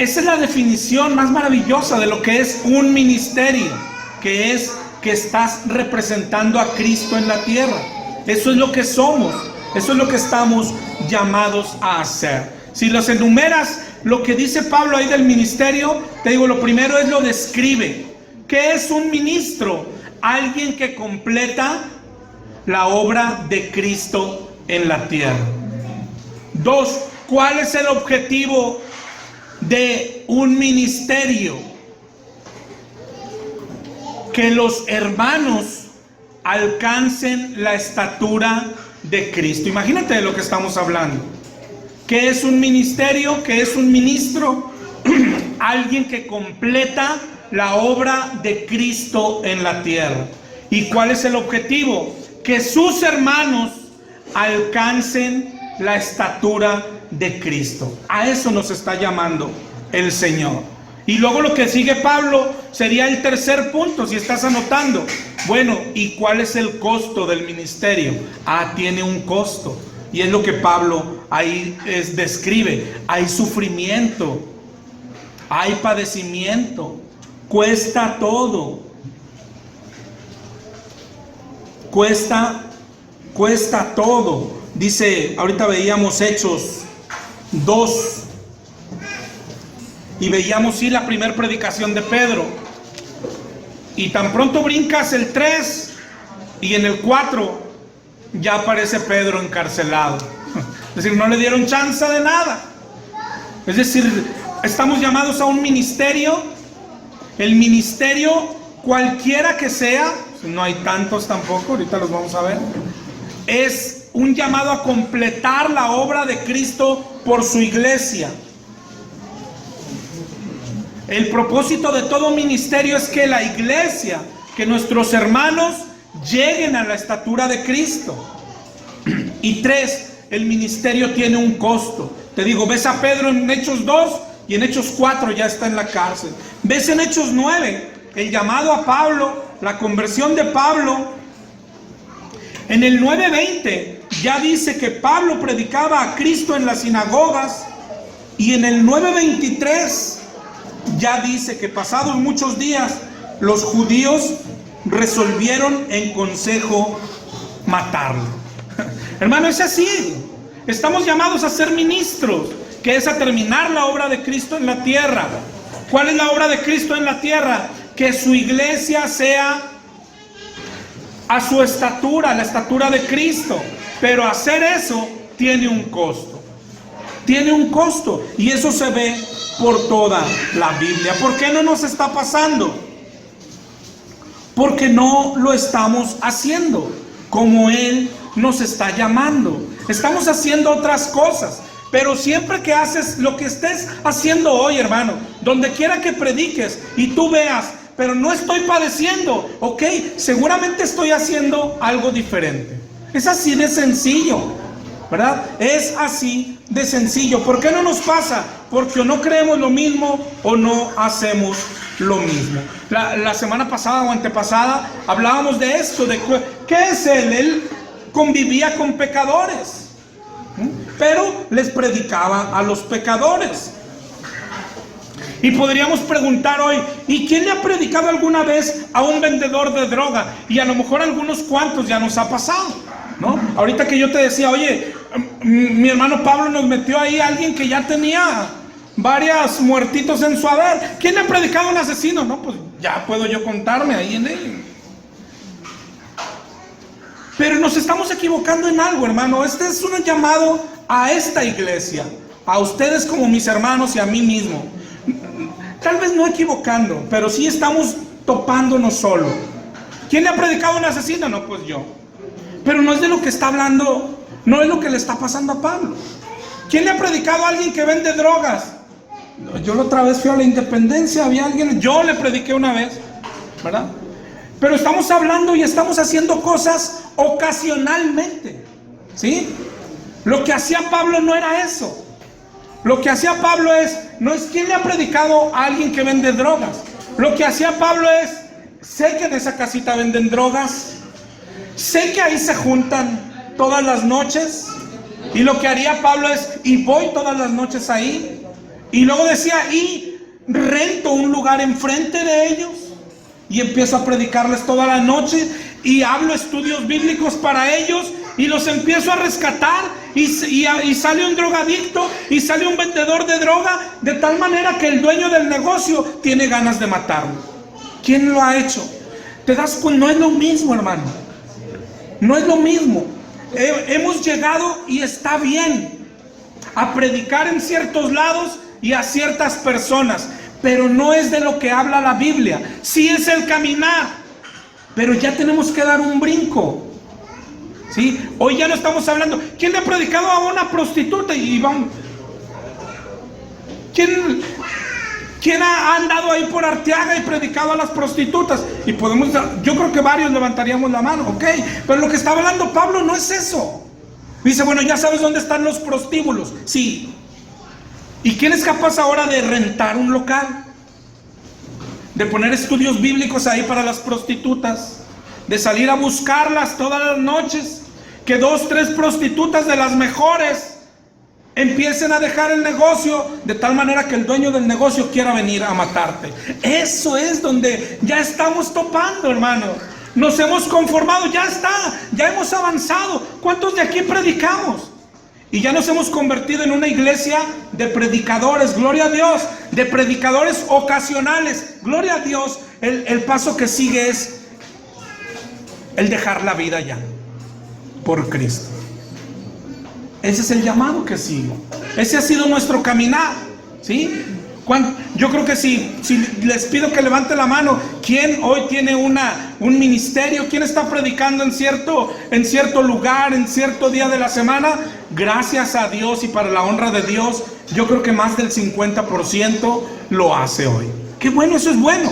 esa es la definición más maravillosa de lo que es un ministerio, que es que estás representando a Cristo en la tierra. Eso es lo que somos, eso es lo que estamos llamados a hacer. Si los enumeras, lo que dice Pablo ahí del ministerio, te digo, lo primero es lo describe. ¿Qué es un ministro? Alguien que completa la obra de Cristo en la tierra. 2, ¿cuál es el objetivo de un ministerio? Que los hermanos alcancen la estatura de Cristo. Imagínate de lo que estamos hablando. ¿Qué es un ministerio? ¿Qué es un ministro? Alguien que completa la obra de Cristo en la tierra. ¿Y cuál es el objetivo? Que sus hermanos alcancen la estatura de Cristo. A eso nos está llamando el Señor. Y luego lo que sigue Pablo sería el tercer punto, si estás anotando. Bueno, ¿y cuál es el costo del ministerio? Tiene un costo. Y es lo que Pablo ahí describe. Hay sufrimiento, hay padecimiento, cuesta todo. Cuesta todo. Dice, ahorita veíamos Hechos 2 y veíamos la primera predicación de Pedro, y tan pronto brincas el 3 y en el 4 ya aparece Pedro encarcelado. Es decir, no le dieron chance de nada. Es decir, estamos llamados a un ministerio. El ministerio, cualquiera que sea, no hay tantos tampoco, ahorita los vamos a ver, es un llamado a completar la obra de Cristo por su iglesia. El propósito de todo ministerio es que la iglesia, que nuestros hermanos lleguen a la estatura de Cristo. Y 3, el ministerio tiene un costo. Te digo, ves a Pedro en Hechos 2 y en Hechos 4 ya está en la cárcel. Ves en Hechos 9 el llamado a Pablo, la conversión de Pablo. En el 9:20 ya dice que Pablo predicaba a Cristo en las sinagogas, y en el 9:23 ya dice que pasados muchos días los judíos resolvieron en consejo matarlo. Hermano, es así. Estamos llamados a ser ministros, que es a terminar la obra de Cristo en la tierra. ¿Cuál es la obra de Cristo en la tierra? Que su iglesia sea a su estatura, la estatura de Cristo. Pero hacer eso tiene un costo. Tiene un costo. Y eso se ve por toda la Biblia. ¿Por qué no nos está pasando? Porque no lo estamos haciendo como Él nos está llamando. Estamos haciendo otras cosas. Pero siempre que haces lo que estés haciendo hoy, hermano, donde quiera que prediques y tú veas, pero no estoy padeciendo, ok, seguramente estoy haciendo algo diferente. Es así de sencillo, ¿verdad? Es así de sencillo. ¿Por qué no nos pasa? Porque o no creemos lo mismo o no hacemos lo mismo. La semana pasada o antepasada hablábamos de esto, de qué es Él. Él convivía con pecadores, pero les predicaba a los pecadores. Y podríamos preguntar hoy, ¿y quién le ha predicado alguna vez a un vendedor de droga? Y a lo mejor algunos cuantos ya nos ha pasado, ¿no? Ahorita que yo te decía, oye, mi hermano Pablo nos metió ahí a alguien que ya tenía varios muertitos en su haber. ¿Quién le ha predicado a un asesino? No, pues ya puedo yo contarme ahí en él. Pero nos estamos equivocando en algo, hermano. Este es un llamado a esta iglesia, a ustedes como mis hermanos y a mí mismo. Tal vez no equivocando, pero sí estamos topándonos solo. ¿Quién le ha predicado a un asesino? No, pues yo. Pero no es de lo que está hablando, no es lo que le está pasando a Pablo. ¿Quién le ha predicado a alguien que vende drogas? Yo la otra vez fui a la Independencia, había alguien, yo le prediqué una vez, ¿verdad? Pero estamos hablando y estamos haciendo cosas ocasionalmente, ¿sí? Lo que hacía Pablo no era eso. Lo que hacía Pablo no es quién le ha predicado a alguien que vende drogas. Lo que hacía Pablo es, sé que en esa casita venden drogas, sé que ahí se juntan todas las noches, y lo que haría Pablo es, y voy todas las noches ahí, Y luego decía, y rento un lugar enfrente de ellos y empiezo a predicarles toda la noche y hablo estudios bíblicos para ellos y los empiezo a rescatar y sale un drogadicto y sale un vendedor de droga, de tal manera que el dueño del negocio tiene ganas de matarlo. ¿Quién lo ha hecho? ¿Te das cuenta? No es lo mismo, hermano. No es lo mismo. Hemos llegado, y está bien, a predicar en ciertos lados y a ciertas personas, pero no es de lo que habla la Biblia. Sí es el caminar, pero ya tenemos que dar un brinco. ¿Sí? Hoy ya no estamos hablando. ¿Quién le ha predicado a una prostituta? ¿Quién ha andado ahí por Arteaga y predicado a las prostitutas? Y yo creo que varios levantaríamos la mano, ok. Pero lo que está hablando Pablo no es eso. Dice, bueno, ya sabes dónde están los prostíbulos. Sí. ¿Y quién es capaz ahora de rentar un local? De poner estudios bíblicos ahí para las prostitutas, de salir a buscarlas todas las noches, que 2, 3 prostitutas de las mejores empiecen a dejar el negocio de tal manera que el dueño del negocio quiera venir a matarte. Eso es donde ya estamos topando, hermano. Nos hemos conformado, ya está, ya hemos avanzado. ¿Cuántos de aquí predicamos? Y ya nos hemos convertido en una iglesia de predicadores, gloria a Dios, de predicadores ocasionales, gloria a Dios. El paso que sigue es el dejar la vida ya por Cristo. Ese es el llamado que sigue. Ese ha sido nuestro caminar, ¿sí? Yo creo que si les pido que levante la mano, ¿quién hoy tiene un ministerio? ¿Quién está predicando en cierto lugar, en cierto día de la semana? Gracias a Dios y para la honra de Dios, yo creo que más del 50% lo hace hoy. Qué bueno, eso es bueno.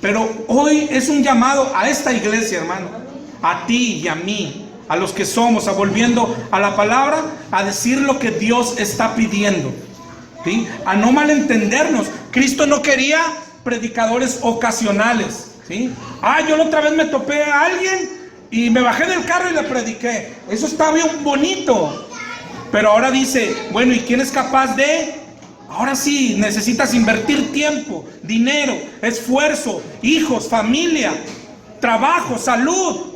Pero hoy es un llamado a esta iglesia, hermano, a ti y a mí, a los que somos, volviendo a la palabra, a decir lo que Dios está pidiendo, ¿sí? A no malentendernos. Cristo no quería predicadores ocasionales, ¿sí? Yo la otra vez me topé a alguien y me bajé del carro y le prediqué. Eso está bien bonito. Pero ahora dice, bueno, ¿y quién es capaz de? Ahora sí, necesitas invertir tiempo, dinero, esfuerzo, hijos, familia, trabajo, salud.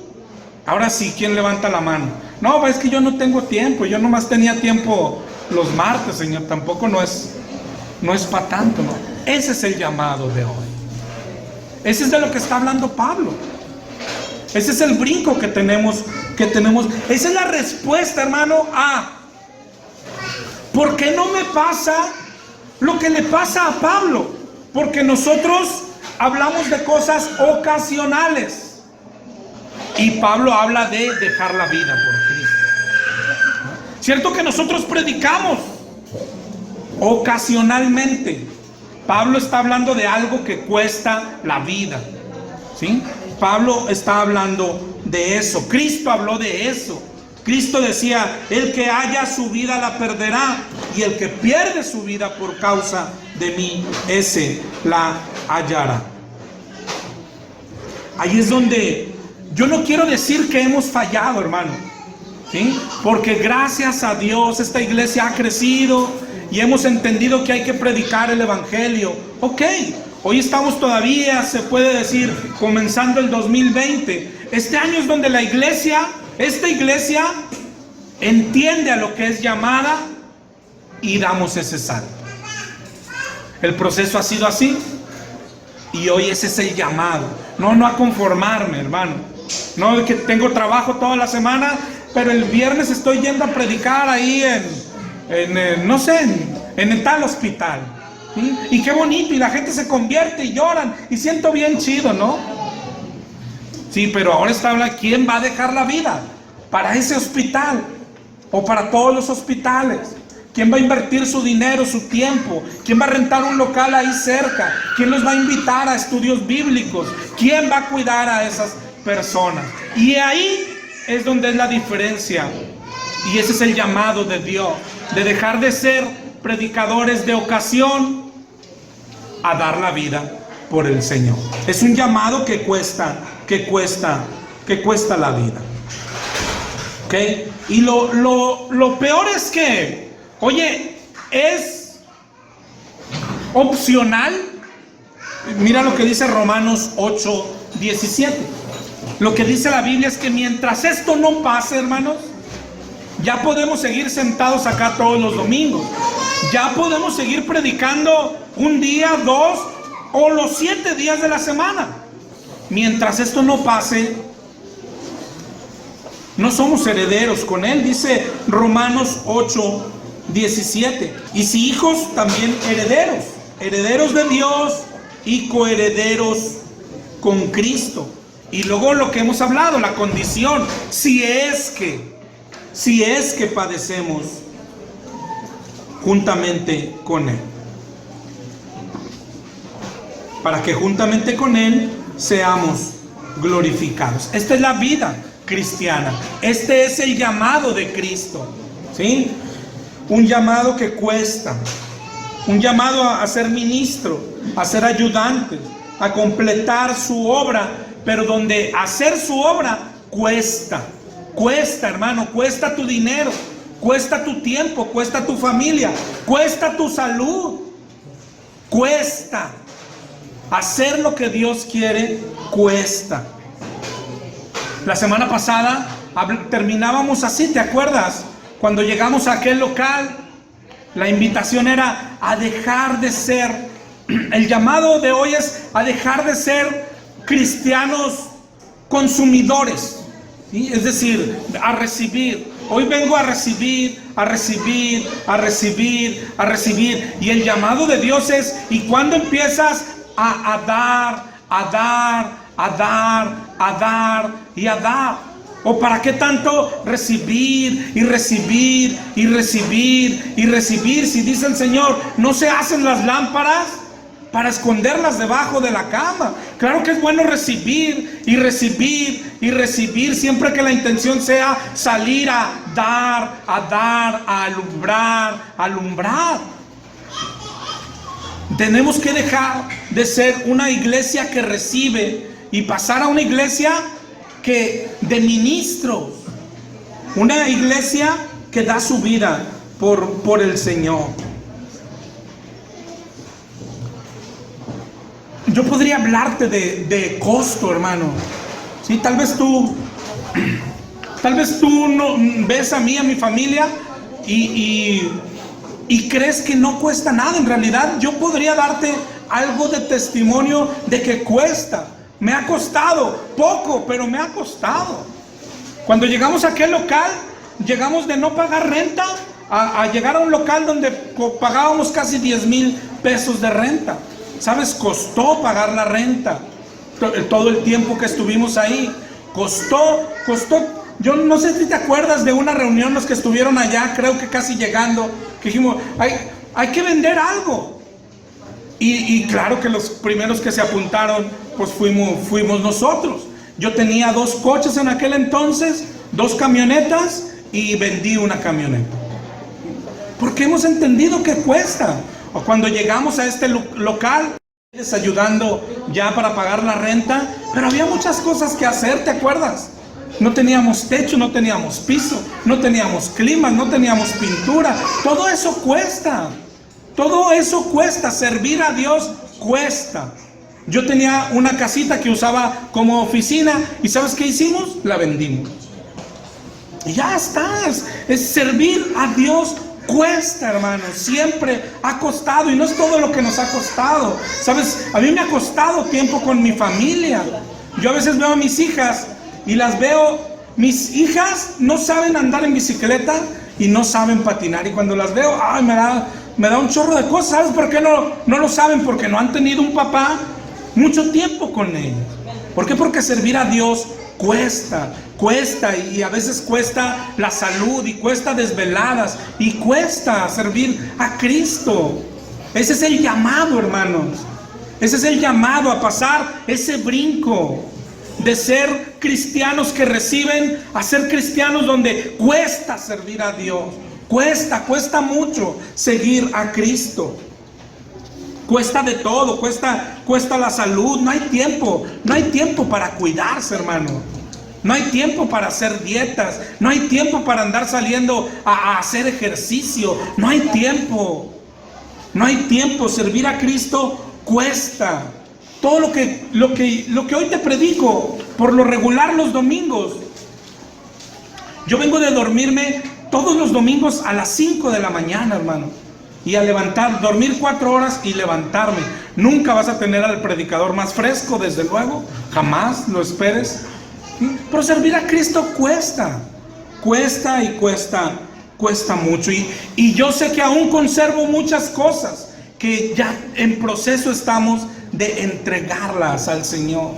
Ahora sí, ¿quién levanta la mano? No, es que yo no tengo tiempo. Yo nomás tenía tiempo los martes, Señor. Tampoco no es para tanto, ¿no? Ese es el llamado de hoy. Ese es de lo que está hablando Pablo. Ese es el brinco que tenemos. Esa es la respuesta, hermano, a ¿por qué no me pasa lo que le pasa a Pablo? Porque nosotros hablamos de cosas ocasionales. Y Pablo habla de dejar la vida por Cristo. Cierto que nosotros predicamos ocasionalmente. Pablo está hablando de algo que cuesta la vida, ¿sí? Pablo está hablando de eso. Cristo habló de eso. Cristo decía, el que haya su vida la perderá, y el que pierde su vida por causa de mí, ese la hallará. Ahí es donde yo no quiero decir que hemos fallado, hermano, ¿sí? Porque gracias a Dios esta iglesia ha crecido y hemos entendido que hay que predicar el evangelio. Ok, hoy estamos todavía, se puede decir, comenzando el 2020. Este año es donde esta iglesia entiende a lo que es llamada y damos ese salto. El proceso ha sido así y hoy ese es el llamado. No a conformarme, hermano. No, que tengo trabajo toda la semana, pero el viernes estoy yendo a predicar ahí en tal hospital, ¿sí? Y qué bonito, y la gente se convierte y lloran y siento bien chido, ¿no? Sí, pero ahora está hablando, ¿quién va a dejar la vida para ese hospital o para todos los hospitales? ¿Quién va a invertir su dinero, su tiempo? ¿Quién va a rentar un local ahí cerca? ¿Quién los va a invitar a estudios bíblicos? ¿Quién va a cuidar a esas personas? Y ahí es donde es la diferencia. Y ese es el llamado de Dios, de dejar de ser predicadores de ocasión a dar la vida por el Señor. Es un llamado que cuesta la vida. ¿Ok? Y lo peor es que, oye, es opcional. Mira lo que dice Romanos 8:17. Lo que dice la Biblia es que mientras esto no pase, hermanos, ya podemos seguir sentados acá todos los domingos. Ya podemos seguir predicando un día, 2 o los 7 días de la semana. Mientras esto no pase, no somos herederos con Él, dice Romanos 8:17. Y si hijos, también herederos, herederos de Dios y coherederos con Cristo. Y luego lo que hemos hablado, la condición, si es que padecemos juntamente con Él, para que juntamente con Él seamos glorificados. Esta es la vida cristiana. Este es el llamado de Cristo, ¿sí? Un llamado que cuesta, un llamado a ser ministro, a ser ayudante, a completar su obra, pero donde hacer su obra cuesta, hermano, cuesta tu dinero, cuesta tu tiempo, cuesta tu familia, cuesta tu salud, cuesta. Hacer lo que Dios quiere cuesta. La semana pasada terminábamos así, ¿te acuerdas? Cuando llegamos a aquel local, la invitación era a dejar de ser, el llamado de hoy es a dejar de ser cristianos consumidores, ¿sí? Es decir, a recibir. Hoy vengo a recibir, a recibir, a recibir, a recibir. Y el llamado de Dios es, ¿y cuándo empiezas a dar, a dar, a dar, a dar y a dar? ¿O para qué tanto recibir y recibir y recibir y recibir? Si dice el Señor, no se hacen las lámparas para esconderlas debajo de la cama. Claro que es bueno recibir y recibir y recibir, siempre que la intención sea salir a dar, a alumbrar, a alumbrar. Tenemos que dejar de ser una iglesia que recibe y pasar a una iglesia de ministros, una iglesia que da su vida por el Señor. Yo podría hablarte de costo, hermano. ¿Sí? Tal vez tú no ves a mí, a mi familia, y crees que no cuesta nada. En realidad yo podría darte algo de testimonio de que cuesta. Me ha costado poco, pero me ha costado. Cuando llegamos a aquel local, llegamos de no pagar renta a llegar a un local donde pagábamos casi 10,000 pesos de renta. ¿Sabes? Costó pagar la renta. Todo el tiempo que estuvimos ahí. Costó. Yo no sé si te acuerdas de una reunión, los que estuvieron allá, creo que casi llegando, que dijimos, hay que vender algo. Y claro que los primeros que se apuntaron, pues fuimos nosotros. Yo tenía 2 coches en aquel entonces, 2 camionetas, y vendí una camioneta. Porque hemos entendido que cuesta. O cuando llegamos a este local, ayudando ya para pagar la renta, pero había muchas cosas que hacer, ¿te acuerdas? No teníamos techo, no teníamos piso, no teníamos clima, no teníamos pintura. Todo eso cuesta. Todo eso cuesta. Servir a Dios cuesta. Yo tenía una casita que usaba como oficina, y ¿sabes qué hicimos? La vendimos. Y ya está. Es servir a Dios cuesta, hermano. Siempre ha costado, y no es todo lo que nos ha costado. ¿Sabes? A mí me ha costado tiempo con mi familia. Yo a veces veo a mis hijas y las veo. Mis hijas no saben andar en bicicleta y no saben patinar, y cuando las veo, ay, me da un chorro de cosas. ¿Sabes por qué no lo saben? Porque no han tenido un papá mucho tiempo con ellos. ¿Por qué? Porque servir a Dios cuesta, y a veces cuesta la salud, y cuesta desveladas, y cuesta servir a Cristo. Ese es el llamado, hermanos. Ese es el llamado, a pasar ese brinco de ser cristianos que reciben a ser cristianos donde cuesta servir a Dios. Cuesta mucho seguir a Cristo. Cuesta de todo, cuesta la salud. No hay tiempo para cuidarse, hermano. No hay tiempo para hacer dietas. No hay tiempo para andar saliendo a hacer ejercicio. No hay tiempo. No hay tiempo. Servir a Cristo cuesta. Todo lo que hoy te predico, por lo regular los domingos. Yo vengo de dormirme todos los domingos a las 5 de la mañana, hermano. Y a dormir 4 horas y levantarme. Nunca vas a tener al predicador más fresco, desde luego. Jamás lo esperes. Pero servir a Cristo cuesta. Cuesta y cuesta mucho. Y yo sé que aún conservo muchas cosas que ya en proceso estamos de entregarlas al Señor.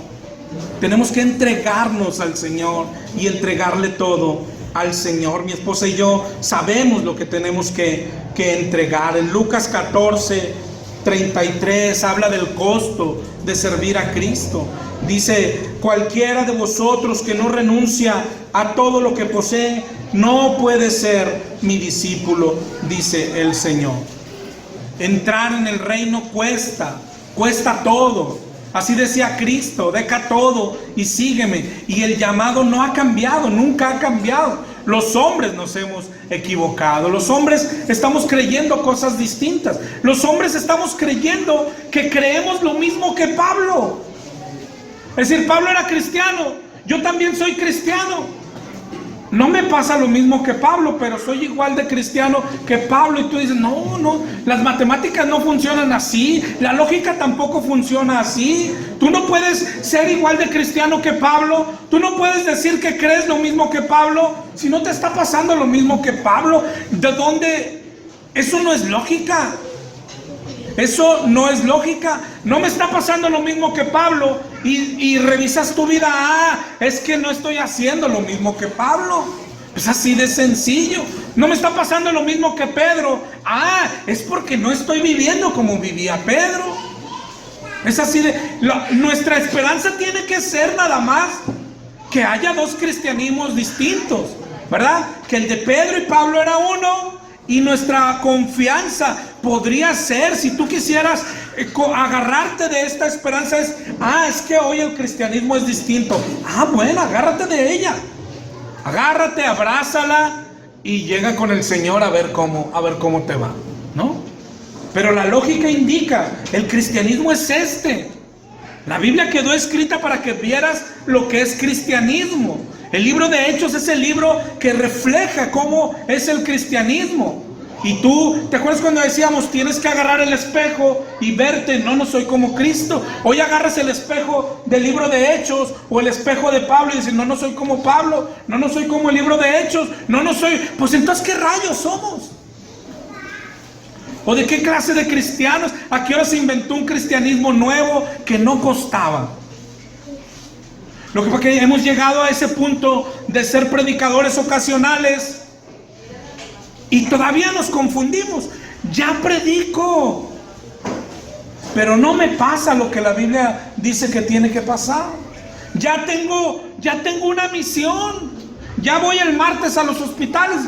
Tenemos que entregarnos al Señor y entregarle todo al Señor. Mi esposa y yo sabemos lo que tenemos que entregar. En Lucas 14:33 habla del costo de servir a Cristo. Dice: cualquiera de vosotros que no renuncia a todo lo que posee, no puede ser mi discípulo, dice el Señor. Entrar en el reino cuesta todo. Así decía Cristo: deja todo y sígueme. Y el llamado no ha cambiado, nunca ha cambiado. Los hombres nos hemos equivocado. Los hombres estamos creyendo cosas distintas. Los hombres estamos creyendo que creemos lo mismo que Pablo. Es decir, Pablo era cristiano, yo también soy cristiano. No me pasa lo mismo que Pablo, pero soy igual de cristiano que Pablo. Y tú dices: no, las matemáticas no funcionan así, la lógica tampoco funciona así. Tú no puedes ser igual de cristiano que Pablo. Tú no puedes decir que crees lo mismo que Pablo si no te está pasando lo mismo que Pablo. ¿De dónde? Eso no es lógica. Eso no es lógica. No me está pasando lo mismo que Pablo y revisas tu vida. Es que no estoy haciendo lo mismo que Pablo. Es así de sencillo. No me está pasando lo mismo que Pedro. Es porque no estoy viviendo como vivía Pedro. Es así de... nuestra esperanza tiene que ser nada más que haya dos cristianismos distintos, ¿verdad? Que el de Pedro y Pablo era uno. Y nuestra confianza podría ser, si tú quisieras agarrarte de esta esperanza, es que hoy el cristianismo es distinto. Bueno, agárrate de ella. Agárrate, abrázala y llega con el Señor a ver cómo te va, ¿no? Pero la lógica indica, el cristianismo es este. La Biblia quedó escrita para que vieras lo que es cristianismo. El libro de Hechos es el libro que refleja cómo es el cristianismo. Y tú, ¿te acuerdas cuando decíamos: tienes que agarrar el espejo y verte? No soy como Cristo. Hoy agarras el espejo del libro de Hechos o el espejo de Pablo y dices: no soy como Pablo, no soy como el libro de Hechos, no soy. Pues entonces, ¿qué rayos somos? ¿O de qué clase de cristianos? ¿A qué hora se inventó un cristianismo nuevo que no costaba? Lo que pasa es que hemos llegado a ese punto de ser predicadores ocasionales y todavía nos confundimos. Ya predico, pero no me pasa lo que la Biblia dice que tiene que pasar. Ya tengo una misión. Ya voy el martes a los hospitales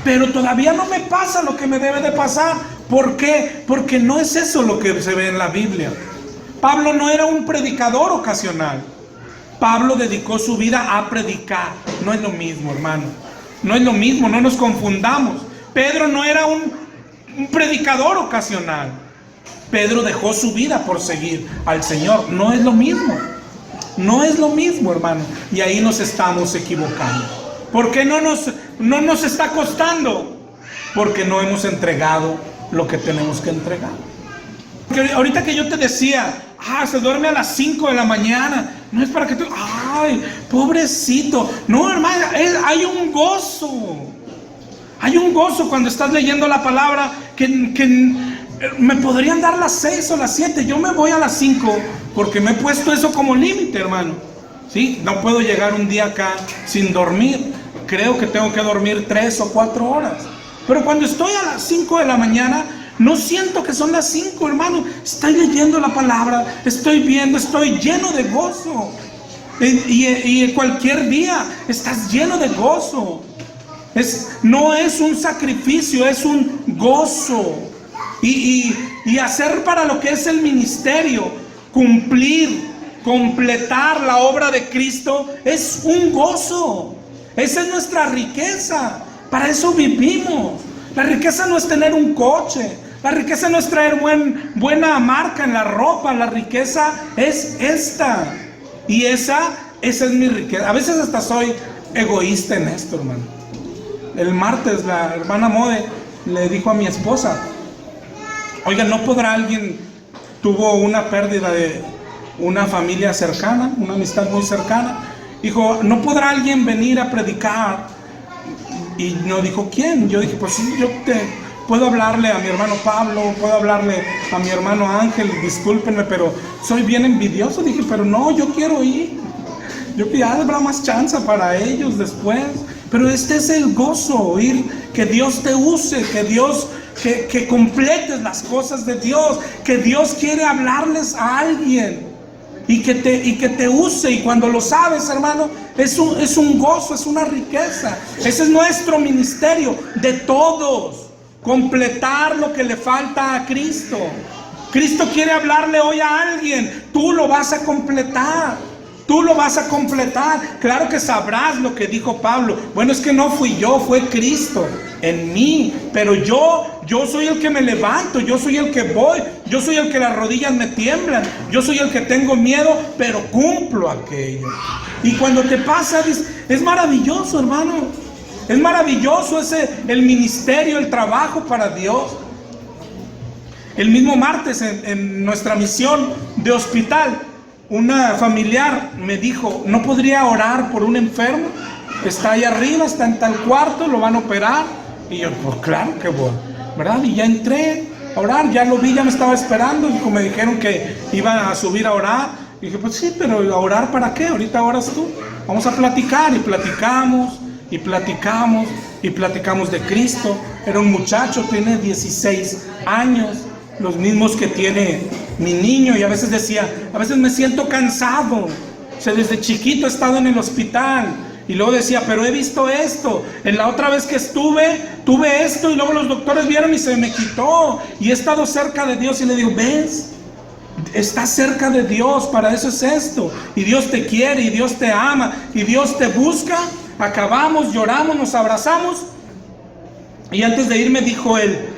pero todavía no me pasa lo que me debe de pasar. ¿Por qué? Porque no es eso lo que se ve en la Biblia. Pablo no era un predicador ocasional. Pablo dedicó su vida a predicar. No es lo mismo, hermano. No es lo mismo, no nos confundamos. Pedro no era un predicador ocasional. Pedro dejó su vida por seguir al Señor. No es lo mismo. No es lo mismo, hermano. Y ahí nos estamos equivocando. ¿Por qué no nos está costando? Porque no hemos entregado lo que tenemos que entregar. Porque ahorita que yo te decía, se duerme a las 5 de la mañana, no es para que tú, pobrecito. No, hermano, hay un gozo. Hay un gozo cuando estás leyendo la palabra que me podrían dar las 6 o las 7. Yo me voy a las 5 porque me he puesto eso como límite, hermano. ¿Sí? No puedo llegar un día acá sin dormir. Creo que tengo que dormir 3 o 4 horas. Pero cuando estoy a las 5 de la mañana, no siento que son las 5, hermano. Estoy leyendo la palabra, estoy viendo, estoy lleno de gozo. Y cualquier día estás lleno de gozo. No es un sacrificio, es un gozo. Y hacer para lo que es el ministerio, completar la obra de Cristo, es un gozo. Esa es nuestra riqueza. Para eso vivimos. La riqueza no es tener un coche. La riqueza no es traer buena marca en la ropa. La riqueza es esta. Y esa es mi riqueza. A veces hasta soy egoísta en esto, hermano. El martes la hermana Mode le dijo a mi esposa: oiga, ¿no podrá alguien, tuvo una pérdida de una familia cercana, una amistad muy cercana? Dijo, ¿no podrá alguien venir a predicar? Y no dijo, ¿quién? Yo dije, pues sí, puedo hablarle a mi hermano Pablo, puedo hablarle a mi hermano Ángel, discúlpenme, pero soy bien envidioso. Dije, pero no, yo quiero ir. Yo ya habrá más chance para ellos después. Pero este es el gozo, ir, que Dios te use, que Dios, que completes las cosas de Dios, que Dios quiere hablarles a alguien. Y que te use, y cuando lo sabes, hermano, es un gozo, es una riqueza. Ese es nuestro ministerio de todos, completar lo que le falta a Cristo. Cristo quiere hablarle hoy a alguien, tú lo vas a completar. Tú lo vas a completar. Claro que sabrás lo que dijo Pablo. Bueno, es que no fui yo, fue Cristo en mí. Pero yo soy el que me levanto, yo soy el que voy, yo soy el que las rodillas me tiemblan, yo soy el que tengo miedo, pero cumplo aquello. Y cuando te pasa, es maravilloso, hermano. Es maravilloso el ministerio, el trabajo para Dios. El mismo martes en nuestra misión de hospital, una familiar me dijo, ¿no podría orar por un enfermo? Está ahí arriba, está en tal cuarto, lo van a operar. Y yo, pues claro que voy, ¿verdad? Y ya entré a orar, ya lo vi, ya me estaba esperando. Y como me dijeron que iba a subir a orar, y dije, pues sí, pero ¿a orar para qué? Ahorita oras tú. Vamos a platicar. Y platicamos, y platicamos, y platicamos de Cristo. Era un muchacho, tiene 16 años, los mismos que tiene mi niño. Y a veces decía, a veces me siento cansado. O sea, desde chiquito he estado en el hospital. Y luego decía, pero he visto esto. En la otra vez que tuve esto, y luego los doctores vieron y se me quitó. Y he estado cerca de Dios. Y le digo, ¿ves? Estás cerca de Dios, para eso es esto. Y Dios te quiere, y Dios te ama, y Dios te busca. Acabamos, lloramos, nos abrazamos. Y antes de irme dijo él,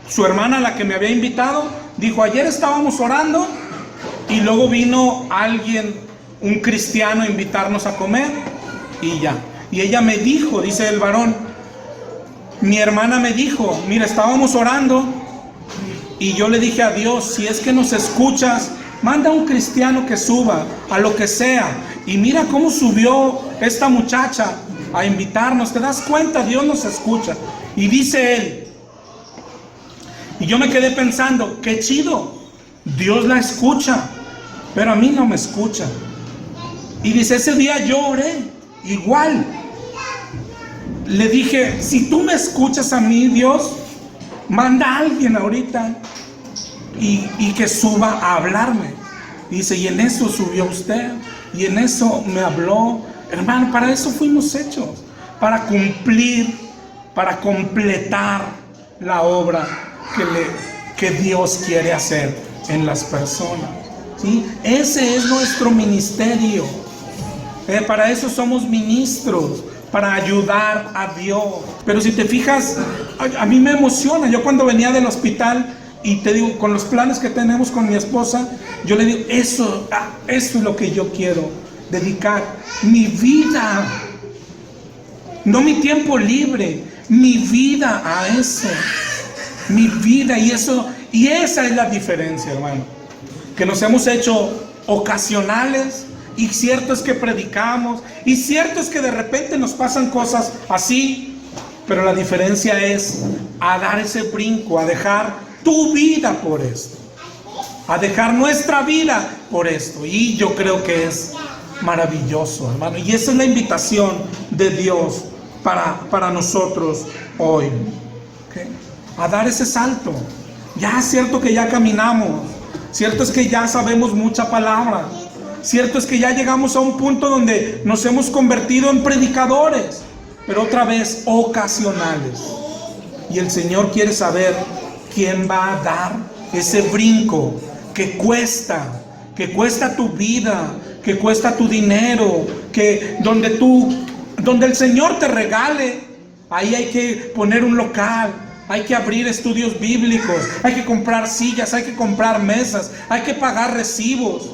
su hermana, la que me había invitado, dijo, ayer estábamos orando y luego vino alguien, un cristiano, a invitarnos a comer. Y ya. Y ella me dijo, dice el varón, mi hermana me dijo, mira, estábamos orando y yo le dije a Dios, si es que nos escuchas, manda a un cristiano que suba a lo que sea. Y mira cómo subió esta muchacha a invitarnos. ¿Te das cuenta? Dios nos escucha. Y dice él, y yo me quedé pensando, qué chido, Dios la escucha, pero a mí no me escucha. Y dice, ese día yo oré igual. Le dije, si tú me escuchas a mí, Dios, manda a alguien ahorita y que suba a hablarme. Dice, y en eso subió usted, y en eso me habló. Hermano, para eso fuimos hechos, para cumplir, para completar la obra que Dios quiere hacer en las personas, ¿sí? Ese es nuestro ministerio. Para eso somos ministros, para ayudar a Dios. Pero si te fijas, a mí me emociona. Yo cuando venía del hospital, y te digo, con los planes que tenemos con mi esposa, yo le digo, eso es lo que yo quiero dedicar mi vida, no mi tiempo libre, mi vida a eso. Mi vida, y esa es la diferencia, hermano, que nos hemos hecho ocasionales. Y cierto es que predicamos, y cierto es que de repente nos pasan cosas así, pero la diferencia es a dar ese brinco, a dejar tu vida por esto, a dejar nuestra vida por esto. Y yo creo que es maravilloso, hermano, y esa es la invitación de Dios para nosotros hoy, ¿okay? A dar ese salto. Ya es cierto que ya caminamos, cierto es que ya sabemos mucha palabra, cierto es que ya llegamos a un punto donde nos hemos convertido en predicadores, pero otra vez ocasionales. Y el Señor quiere saber quién va a dar ese brinco que cuesta tu vida, que cuesta tu dinero, que donde el Señor te regale, ahí hay que poner un local, hay que abrir estudios bíblicos, hay que comprar sillas, hay que comprar mesas, hay que pagar recibos,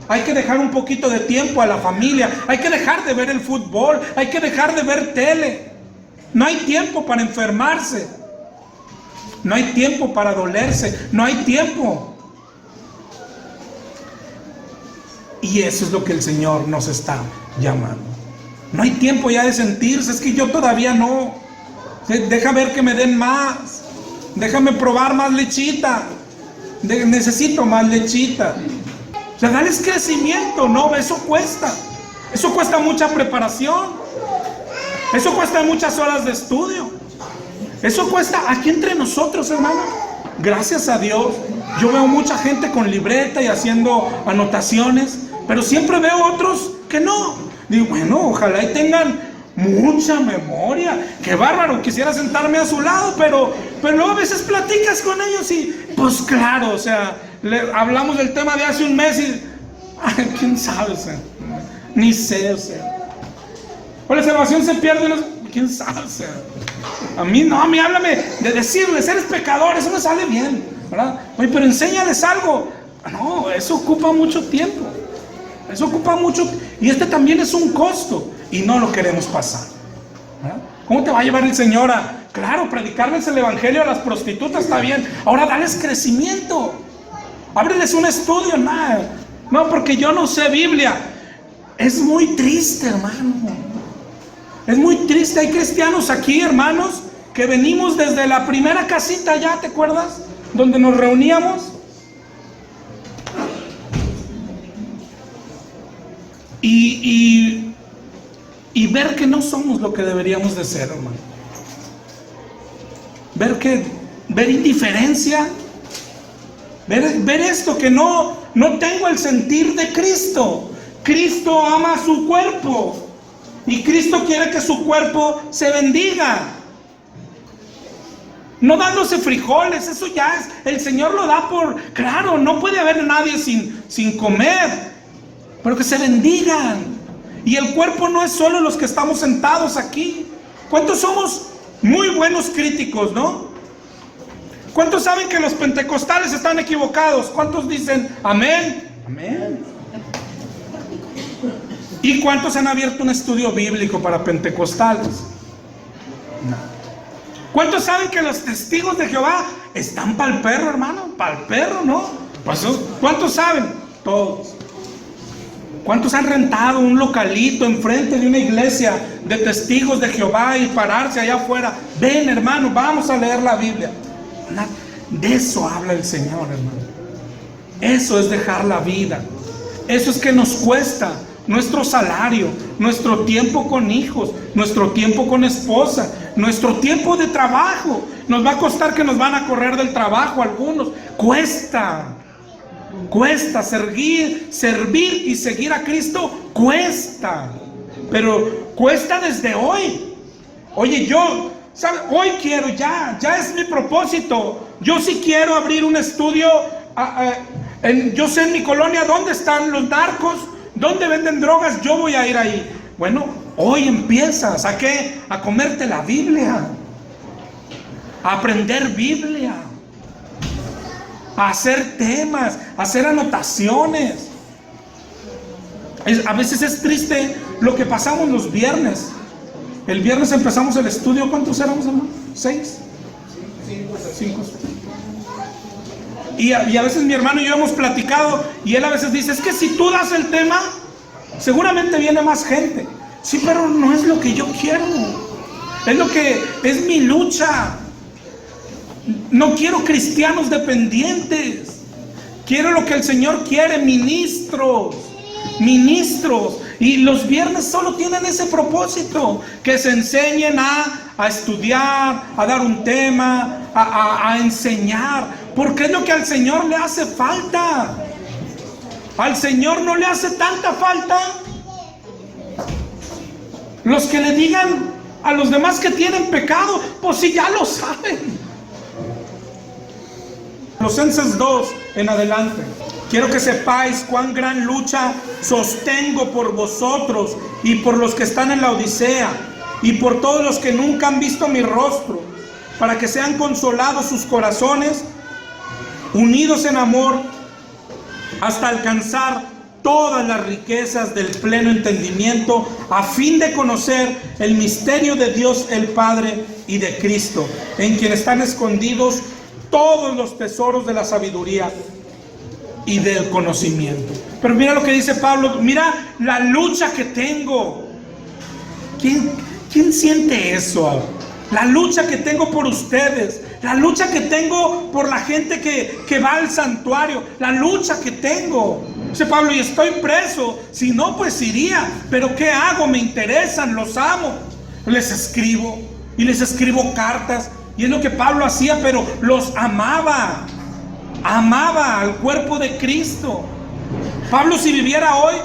hay que dejar un poquito de tiempo a la familia, hay que dejar de ver el fútbol, hay que dejar de ver tele. No hay tiempo para enfermarse, no hay tiempo para dolerse, no hay tiempo. Y eso es lo que el Señor nos está llamando. No hay tiempo ya de sentirse, es que yo todavía no. Deja ver que me den más. Déjame probar más lechita. Necesito más lechita. O sea, dales crecimiento, no, eso cuesta. Eso cuesta mucha preparación. Eso cuesta muchas horas de estudio. Eso cuesta aquí entre nosotros, hermano. Gracias a Dios, yo veo mucha gente con libreta y haciendo anotaciones, pero siempre veo otros que no. Digo, bueno, ojalá y tengan mucha memoria. Qué bárbaro, quisiera sentarme a su lado, pero luego a veces platicas con ellos y, pues claro, o sea, hablamos del tema de hace un mes y, ay, quién sabe, o sea, ni sé, o sea. O la salvación se pierde, no, quién sabe, o sea. A mí no, a mí háblame de decirles, eres pecador, eso me sale bien, ¿verdad? Oye, pero enséñales algo. No, eso ocupa mucho tiempo. Eso ocupa mucho, y este también es un costo, y no lo queremos pasar, ¿verdad? ¿Cómo te va a llevar el Señor a, claro, predicarles el evangelio a las prostitutas? Está bien, ahora dales crecimiento, ábreles un estudio. Nada, no, porque yo no sé Biblia. Es muy triste, hermano, es muy triste. Hay cristianos aquí, hermanos, que venimos desde la primera casita ya, ¿te acuerdas? Donde nos reuníamos. Y ver que no somos lo que deberíamos de ser, hermano. Ver indiferencia. Ver esto, que no tengo el sentir de Cristo. Cristo ama a su cuerpo. Y Cristo quiere que su cuerpo se bendiga. No dándose frijoles, eso ya es, el Señor lo da por, claro, no puede haber nadie sin comer. Pero que se bendigan. Y el cuerpo no es solo los que estamos sentados aquí. ¿Cuántos somos muy buenos críticos, no? ¿Cuántos saben que los pentecostales están equivocados? ¿Cuántos dicen amén? Amén. ¿Y cuántos han abierto un estudio bíblico para pentecostales? No. ¿Cuántos saben que los testigos de Jehová están para el perro, hermano? Para el perro, ¿no? Pues, ¿cuántos saben? Todos. ¿Cuántos han rentado un localito enfrente de una iglesia de testigos de Jehová y pararse allá afuera? Ven, hermano, vamos a leer la Biblia. De eso habla el Señor, hermano. Eso es dejar la vida. Eso es que nos cuesta nuestro salario, nuestro tiempo con hijos, nuestro tiempo con esposa, nuestro tiempo de trabajo. Nos va a costar que nos van a correr del trabajo algunos. Cuesta servir y seguir a Cristo, cuesta, pero cuesta desde hoy. Oye, yo, ¿sabe? Hoy quiero, ya es mi propósito. Yo sí quiero abrir un estudio, yo sé en mi colonia dónde están los narcos, dónde venden drogas, yo voy a ir ahí. Bueno, hoy empiezas, ¿a qué? A comerte la Biblia, a aprender Biblia, a hacer temas, a hacer anotaciones. A veces es triste lo que pasamos los viernes. El viernes empezamos el estudio. ¿Cuántos éramos, hermano? ¿6? 5. Y a veces mi hermano y yo hemos platicado, y él a veces dice, es que si tú das el tema, seguramente viene más gente. Sí, pero no es lo que yo quiero. Es lo que es mi lucha. No quiero cristianos dependientes. Quiero lo que el Señor quiere, ministros. Y los viernes solo tienen ese propósito, que se enseñen a estudiar, a dar un tema, a enseñar, porque es lo que al Señor le hace falta. Al Señor no le hace tanta falta los que le digan a los demás que tienen pecado, pues si ya lo saben. Colosenses 2 en adelante. Quiero que sepáis cuán gran lucha sostengo por vosotros y por los que están en la Odisea y por todos los que nunca han visto mi rostro, para que sean consolados sus corazones, unidos en amor, hasta alcanzar todas las riquezas del pleno entendimiento, a fin de conocer el misterio de Dios el Padre y de Cristo, en quien están escondidos todos los tesoros de la sabiduría y del conocimiento. Pero mira lo que dice Pablo, mira la lucha que tengo. ¿Quién siente eso? La lucha que tengo por ustedes, la lucha que tengo por la gente que va al santuario, la lucha que tengo. Dice Pablo, y estoy preso, si no pues iría, pero ¿qué hago? Me interesan, los amo. Les escribo y les escribo cartas, y es lo que Pablo hacía, pero los amaba. Amaba al cuerpo de Cristo. Pablo, si viviera hoy,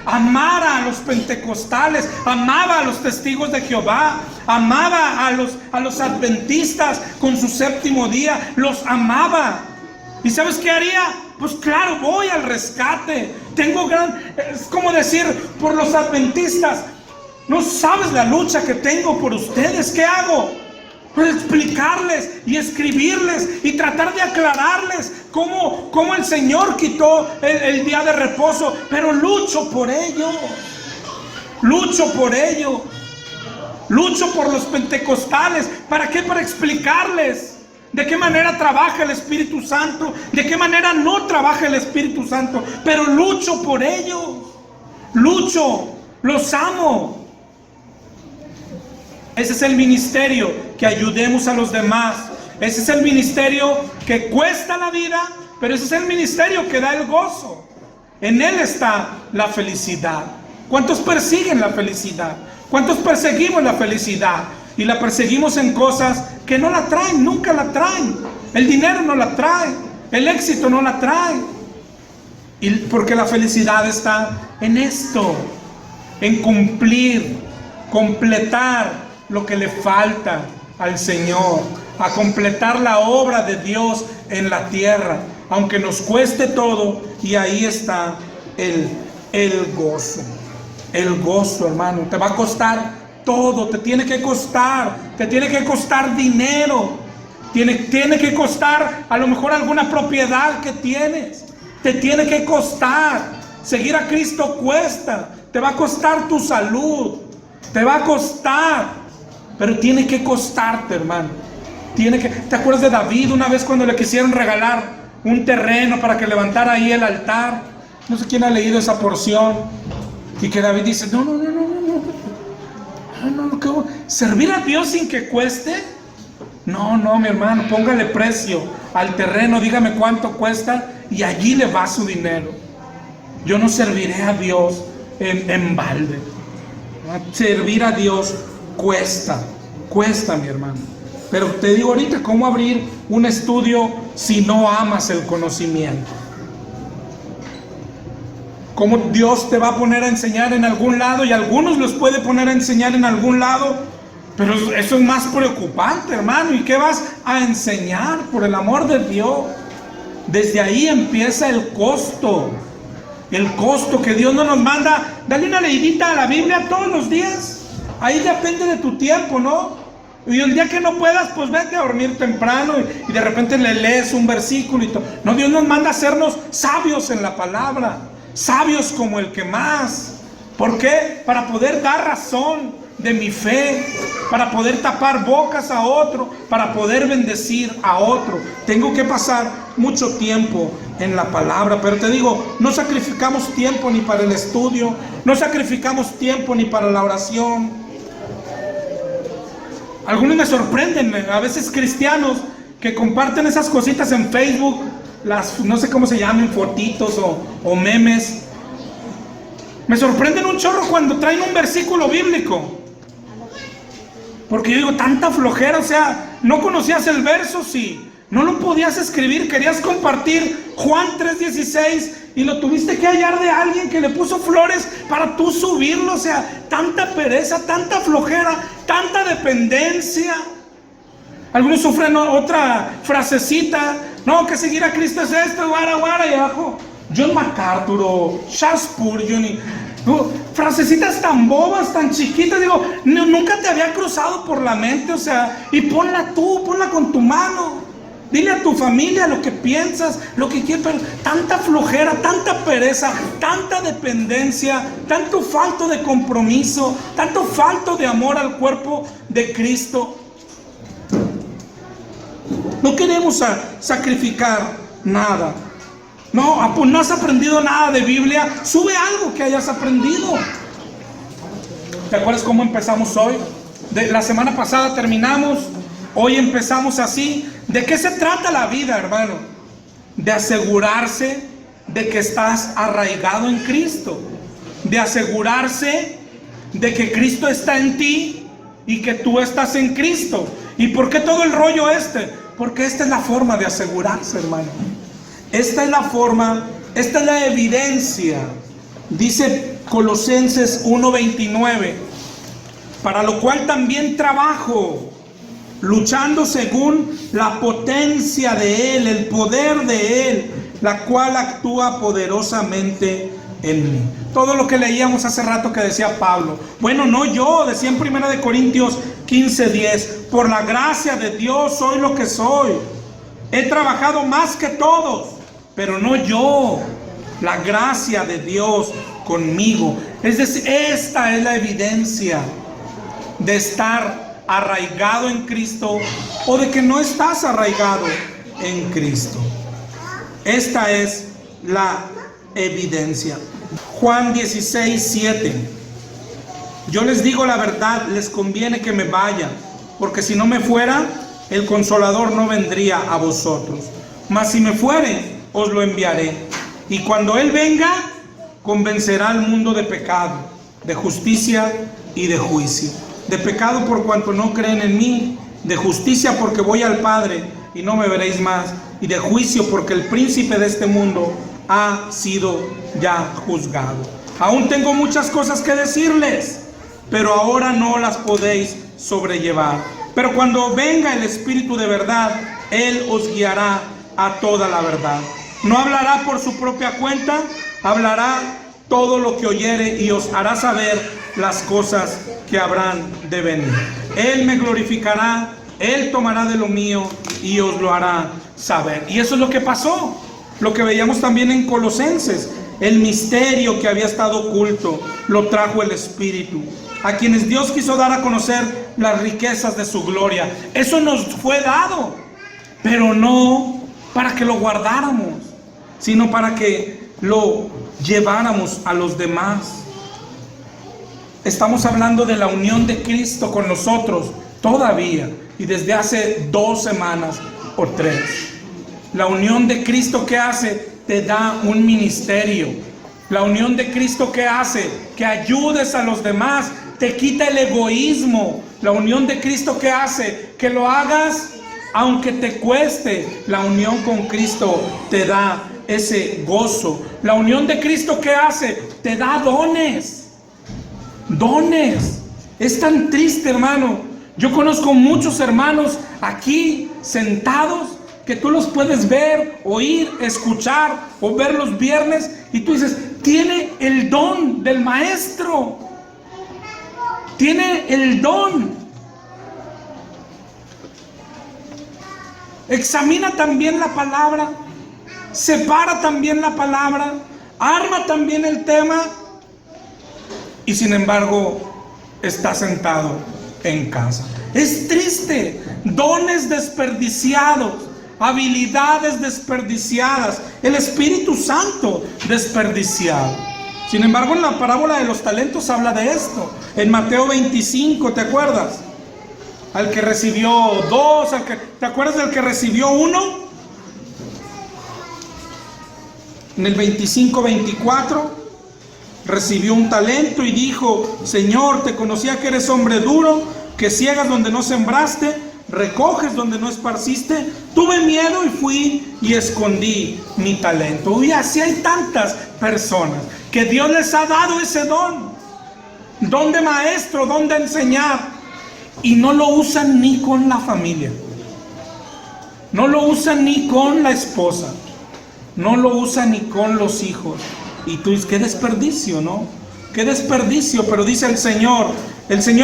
amara a los pentecostales, amaba a los testigos de Jehová, amaba a los adventistas con su séptimo día, los amaba. ¿Y sabes qué haría? Pues claro, voy al rescate. Es como decir, por los adventistas, no sabes la lucha que tengo por ustedes. ¿Qué hago? Pues explicarles y escribirles y tratar de aclararles cómo el Señor quitó el día de reposo, pero lucho por ello. Lucho por ello. Lucho por los pentecostales. ¿Para qué? Para explicarles de qué manera trabaja el Espíritu Santo, de qué manera no trabaja el Espíritu Santo, pero lucho por ellos. Lucho, los amo. Ese es el ministerio, que ayudemos a los demás. Ese es el ministerio que cuesta la vida, pero ese es el ministerio que da el gozo. En él está la felicidad. ¿Cuántos persiguen la felicidad? ¿Cuántos perseguimos la felicidad? Y la perseguimos en cosas que no la traen, nunca la traen. El dinero no la trae, el éxito no la trae. Y porque la felicidad está en esto, en cumplir, completar lo que le falta al Señor, a completar la obra de Dios en la tierra, aunque nos cueste todo. Y ahí está el gozo. El gozo, hermano, te va a costar todo, te tiene que costar dinero, tiene que costar a lo mejor alguna propiedad que tienes, te tiene que costar. Seguir a Cristo cuesta, te va a costar tu salud, te va a costar, pero tiene que costarte, hermano. ¿Te acuerdas de David una vez cuando le quisieron regalar un terreno para que levantara ahí el altar? No sé quién ha leído esa porción. Y que David dice, no, ¿servir a Dios sin que cueste? No, mi hermano, póngale precio al terreno, dígame cuánto cuesta y allí le va su dinero. Yo no serviré a Dios en balde. Servir a Dios cuesta, mi hermano. Pero te digo ahorita, ¿cómo abrir un estudio si no amas el conocimiento? ¿Cómo Dios te va a poner a enseñar en algún lado? Y algunos los puede poner a enseñar en algún lado, pero eso es más preocupante, hermano. ¿Y qué vas a enseñar? Por el amor de Dios. Desde ahí empieza el costo. El costo que Dios no nos manda. Dale una leidita a la Biblia todos los días. Ahí depende de tu tiempo, ¿no? Y el día que no puedas, pues vete a dormir temprano y de repente le lees un versículo y todo. No, Dios nos manda a hacernos sabios en la palabra. Sabios como el que más. ¿Por qué? Para poder dar razón de mi fe, para poder tapar bocas a otro, para poder bendecir a otro. Tengo que pasar mucho tiempo en la palabra. Pero te digo, no sacrificamos tiempo ni para el estudio, no sacrificamos tiempo ni para la oración. Algunos me sorprenden, a veces cristianos que comparten esas cositas en Facebook, no sé cómo se llaman, fotitos o memes. Me sorprenden un chorro cuando traen un versículo bíblico, porque yo digo, tanta flojera. O sea, no conocías el verso, sí, no lo podías escribir, querías compartir Juan 3:16 y lo tuviste que hallar de alguien que le puso flores para tú subirlo. O sea, tanta pereza, tanta flojera, tanta dependencia. Algunos sufren otra frasecita, no, que seguir a Cristo es esto, guara, y abajo John MacArthur o Charles Spurgeon. Frasecitas tan bobas, tan chiquitas, digo, nunca te había cruzado por la mente, o sea, y ponla tú, ponla con tu mano. Dile a tu familia lo que piensas, lo que quieres, pero tanta flojera, tanta pereza, tanta dependencia, tanto falto de compromiso, tanto falto de amor al cuerpo de Cristo. No queremos sacrificar nada. No, pues no has aprendido nada de Biblia, sube algo que hayas aprendido. ¿Te acuerdas cómo empezamos hoy? La semana pasada terminamos, hoy empezamos así. ¿De qué se trata la vida, hermano? De asegurarse de que estás arraigado en Cristo, de asegurarse de que Cristo está en ti y que tú estás en Cristo. ¿Y por qué todo el rollo este? Porque esta es la forma de asegurarse, hermano. Esta es la forma, esta es la evidencia. Dice Colosenses 1:29, para lo cual también trabajo, luchando según la potencia de Él, el poder de Él, la cual actúa poderosamente en mí. Todo lo que leíamos hace rato que decía Pablo. Bueno, no yo, decía en 1 Corintios 15:10, por la gracia de Dios soy lo que soy. He trabajado más que todos, pero no yo, la gracia de Dios conmigo. Es decir, esta es la evidencia de estar arraigado en Cristo o de que no estás arraigado en Cristo. Esta es la evidencia. Juan 16:7. Yo les digo la verdad, les conviene que me vaya, porque si no me fuera, el Consolador no vendría a vosotros. Mas si me fuere, os lo enviaré. Y cuando Él venga, convencerá al mundo de pecado, de justicia y de juicio. De pecado por cuanto no creen en mí, de justicia porque voy al Padre y no me veréis más, y de juicio porque el príncipe de este mundo ha sido ya juzgado. Aún tengo muchas cosas que decirles, pero ahora no las podéis sobrellevar. Pero cuando venga el Espíritu de verdad, Él os guiará a toda la verdad. No hablará por su propia cuenta, hablará todo lo que oyere y os hará saber las cosas que habrán de venir. Él me glorificará, Él tomará de lo mío y os lo hará saber. Y eso es lo que pasó, lo que veíamos también en Colosenses. El misterio que había estado oculto lo trajo el Espíritu, a quienes Dios quiso dar a conocer las riquezas de su gloria. Eso nos fue dado, pero no para que lo guardáramos, sino para que lo lleváramos a los demás. Estamos hablando de la unión de Cristo con nosotros todavía, y desde hace 2 semanas o 3. La unión de Cristo, ¿qué hace? Te da un ministerio. La unión de Cristo, ¿qué hace? Que ayudes a los demás, te quita el egoísmo. La unión de Cristo, ¿qué hace? Que lo hagas aunque te cueste. La unión con Cristo te da ese gozo. La unión de Cristo, ¿qué hace? Te da dones. Dones. Es tan triste, hermano. Yo conozco muchos hermanos aquí sentados que tú los puedes ver, oír, escuchar o ver los viernes y tú dices, tiene el don del maestro. Tiene el don. Examina también la palabra, separa también la palabra, arma también el tema, y sin embargo está sentado en casa. Es triste. Dones desperdiciados, habilidades desperdiciadas, el Espíritu Santo desperdiciado. Sin embargo, en la parábola de los talentos habla de esto. En Mateo 25, ¿te acuerdas? Al que recibió 2, ¿te acuerdas del que recibió 1? En el 25-24 recibió un talento y dijo, Señor, te conocía que eres hombre duro, que ciegas donde no sembraste, recoges donde no esparciste. Tuve miedo y fui y escondí mi talento. Y así hay tantas personas que Dios les ha dado ese don de maestro, don de enseñar, y no lo usan ni con la familia, no lo usan ni con la esposa, no lo usan ni con los hijos. Y tú dices, qué desperdicio, ¿no? qué desperdicio. Pero dice el Señor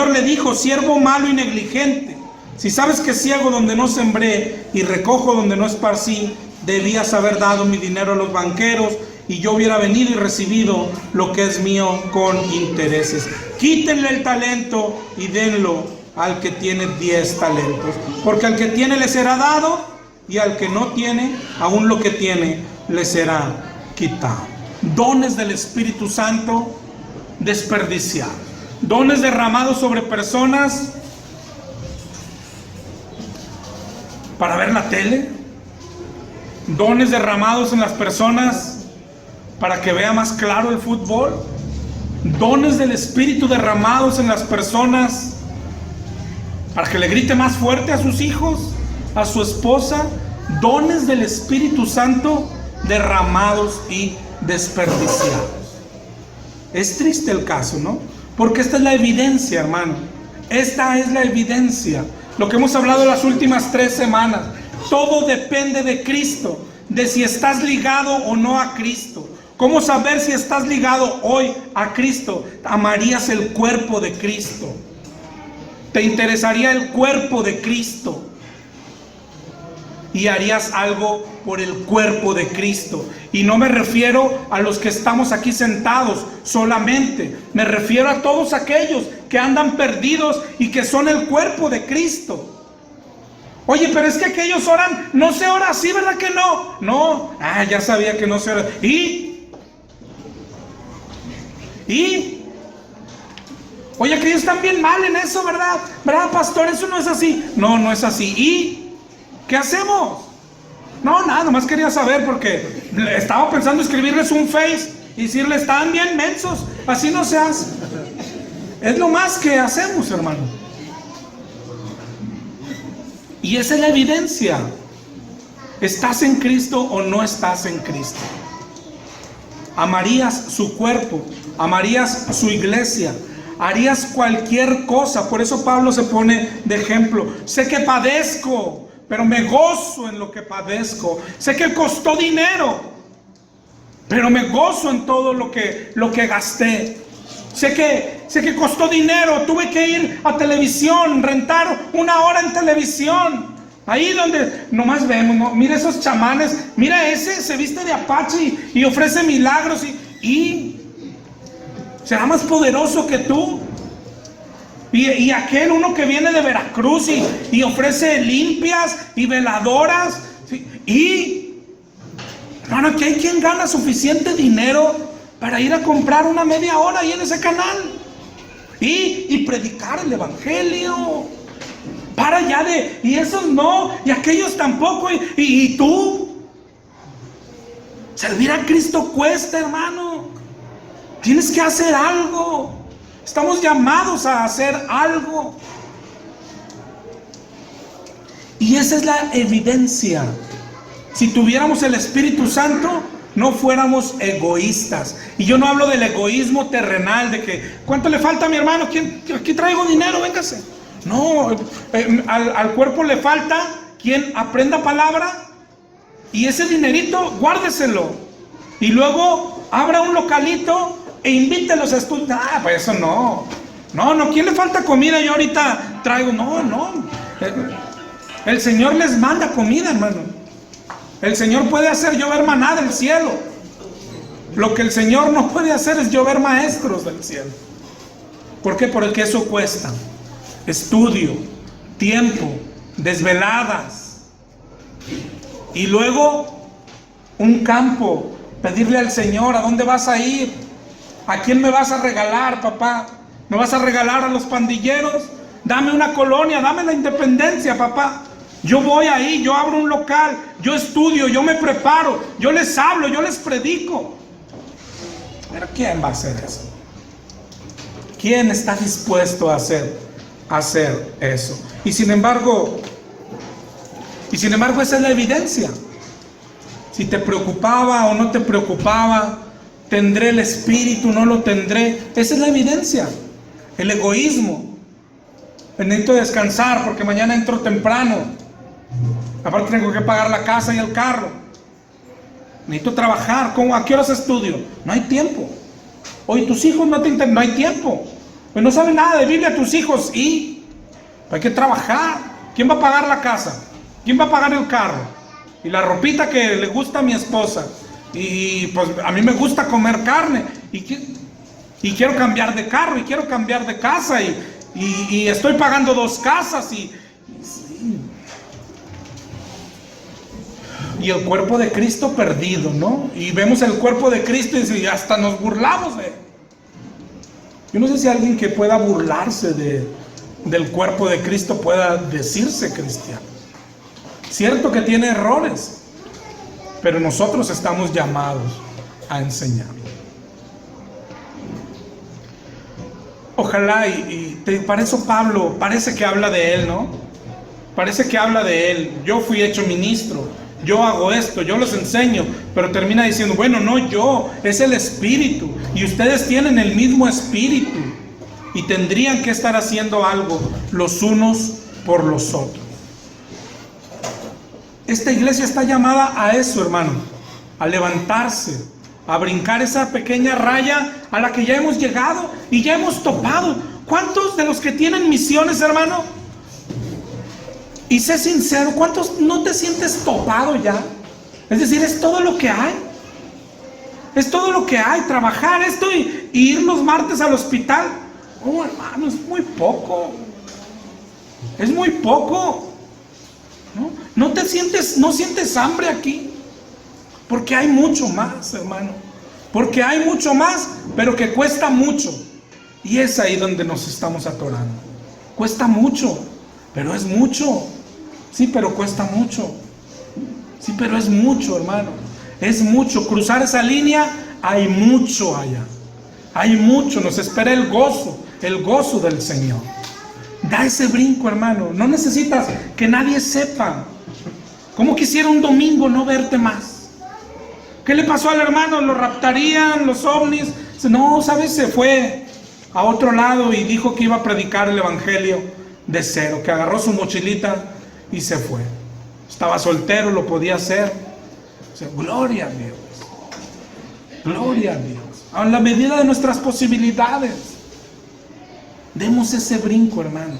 le dijo: siervo malo y negligente, si sabes que ciego donde no sembré y recojo donde no esparcí, debías haber dado mi dinero a los banqueros, y yo hubiera venido y recibido lo que es mío con intereses. Quítenle el talento y denlo al que tiene 10 talentos, porque al que tiene le será dado, y al que no tiene, aún lo que tiene le será quitado. Dones del Espíritu Santo desperdiciados, dones derramados sobre personas para ver la tele, dones derramados en las personas para que vea más claro el fútbol, dones del Espíritu derramados en las personas para que le grite más fuerte a sus hijos, a su esposa. Dones del Espíritu Santo derramados y desperdiciados. Es triste el caso, ¿no? Porque esta es la evidencia, hermano. Esta es la evidencia. Lo que hemos hablado las últimas 3 semanas. Todo depende de Cristo, de si estás ligado o no a Cristo. ¿Cómo saber si estás ligado hoy a Cristo? ¿Amarías el cuerpo de Cristo? ¿Te interesaría el cuerpo de Cristo? Y harías algo por el cuerpo de Cristo. Y no me refiero a los que estamos aquí sentados solamente. Me refiero a todos aquellos que andan perdidos y que son el cuerpo de Cristo. Oye, pero es que aquellos oran, no se ora así, ¿verdad que no? No, ya sabía que no se ora. Oye, aquellos están bien mal en eso, ¿verdad? ¿Verdad, pastor? Eso no es así. No, no es así. ¿Y qué hacemos? No, nada, nomás quería saber porque estaba pensando escribirles un face y decirles: están bien mensos, así no se hace. Es lo más que hacemos, hermano. Y esa es la evidencia. ¿Estás en Cristo o no estás en Cristo? ¿Amarías su cuerpo? ¿Amarías su iglesia? ¿Harías cualquier cosa? Por eso Pablo se pone de ejemplo. Sé que padezco, pero me gozo en lo que padezco. Sé que costó dinero, pero me gozo en todo lo que gasté. Sé que costó dinero, tuve que ir a televisión, rentar 1 hora en televisión. Ahí donde nomás vemos, ¿no? Mira esos chamanes, mira ese, se viste de Apache y ofrece milagros y será más poderoso que tú. Y aquel uno que viene de Veracruz y ofrece limpias y veladoras. ¿Sí? Hermano, que hay quien gana suficiente dinero para ir a comprar una media hora ahí en ese canal y predicar el evangelio. Para ya y esos no, y aquellos tampoco, y tú. Servir a Cristo cuesta, hermano. Tienes que hacer algo. Estamos llamados a hacer algo. Y esa es la evidencia. Si tuviéramos el Espíritu Santo, no fuéramos egoístas. Y yo no hablo del egoísmo terrenal, de que ¿cuánto le falta a mi hermano? Aquí traigo dinero, véngase. No, al cuerpo le falta quien aprenda palabra, y ese dinerito guárdeselo, y luego abra un localito e invítelos a estudiar. Pues eso no, ¿quién le falta comida? Yo ahorita traigo, no. El Señor les manda comida, hermano. El Señor puede hacer llover maná del cielo. Lo que el Señor no puede hacer es llover maestros del cielo. ¿Por qué? Porque eso cuesta estudio, tiempo, desveladas, y luego un campo. Pedirle al Señor: ¿a dónde vas a ir? ¿A quién me vas a regalar, papá? ¿Me vas a regalar a los pandilleros? Dame una colonia, dame la independencia, papá. Yo voy ahí, yo abro un local, yo estudio, yo me preparo, yo les hablo, yo les predico. Pero ¿quién va a hacer eso? ¿Quién está dispuesto a hacer eso? Y sin embargo esa es la evidencia. Si te preocupaba o no te preocupaba, tendré el Espíritu, no lo tendré, esa es la evidencia. El egoísmo: necesito descansar porque mañana entro temprano, aparte tengo que pagar la casa y el carro, necesito trabajar. ¿A qué horas estudio? No hay tiempo. Oye, tus hijos no hay tiempo. Pues no saben nada de Biblia tus hijos. Y hay que trabajar. ¿Quién va a pagar la casa? ¿Quién va a pagar el carro? Y la ropita que le gusta a mi esposa. Y pues a mí me gusta comer carne. Y quiero cambiar de carro. Y quiero cambiar de casa. Y estoy pagando 2 casas. Y el cuerpo de Cristo perdido, ¿no? Y vemos el cuerpo de Cristo y hasta nos burlamos de él. Yo no sé si alguien que pueda burlarse del cuerpo de Cristo pueda decirse cristiano. Cierto que tiene errores, pero nosotros estamos llamados a enseñar. Ojalá para eso Pablo parece que habla de él, ¿no? Parece que habla de él. Yo fui hecho ministro, yo hago esto, yo los enseño, pero termina diciendo, bueno, no yo, es el Espíritu, y ustedes tienen el mismo Espíritu, y tendrían que estar haciendo algo los unos por los otros. Esta iglesia está llamada a eso, hermano, a levantarse, a brincar esa pequeña raya a la que ya hemos llegado y ya hemos topado. ¿Cuántos de los que tienen misiones, hermano? Y sé sincero, ¿cuántos no te sientes topado ya? Es decir, es todo lo que hay. Es todo lo que hay, trabajar esto y ir los martes al hospital. Oh, hermano, es muy poco. Es muy poco. No sientes hambre aquí. Porque hay mucho más, hermano. Porque hay mucho más, pero que cuesta mucho. Y es ahí donde nos estamos atorando. Cuesta mucho, pero es mucho. Sí, pero cuesta mucho. Sí, pero es mucho, hermano. Es mucho. Cruzar esa línea, hay mucho allá. Hay mucho. Nos espera el gozo del Señor. Da ese brinco, hermano. No necesitas que nadie sepa. ¿Cómo quisiera un domingo no verte más? ¿Qué le pasó al hermano? ¿Lo raptarían los ovnis? No, ¿sabes? Se fue a otro lado y dijo que iba a predicar el evangelio de cero, que agarró su mochilita y se fue. Estaba soltero, lo podía hacer. O sea, gloria a Dios. Gloria a Dios. A la medida de nuestras posibilidades. Demos ese brinco, hermano.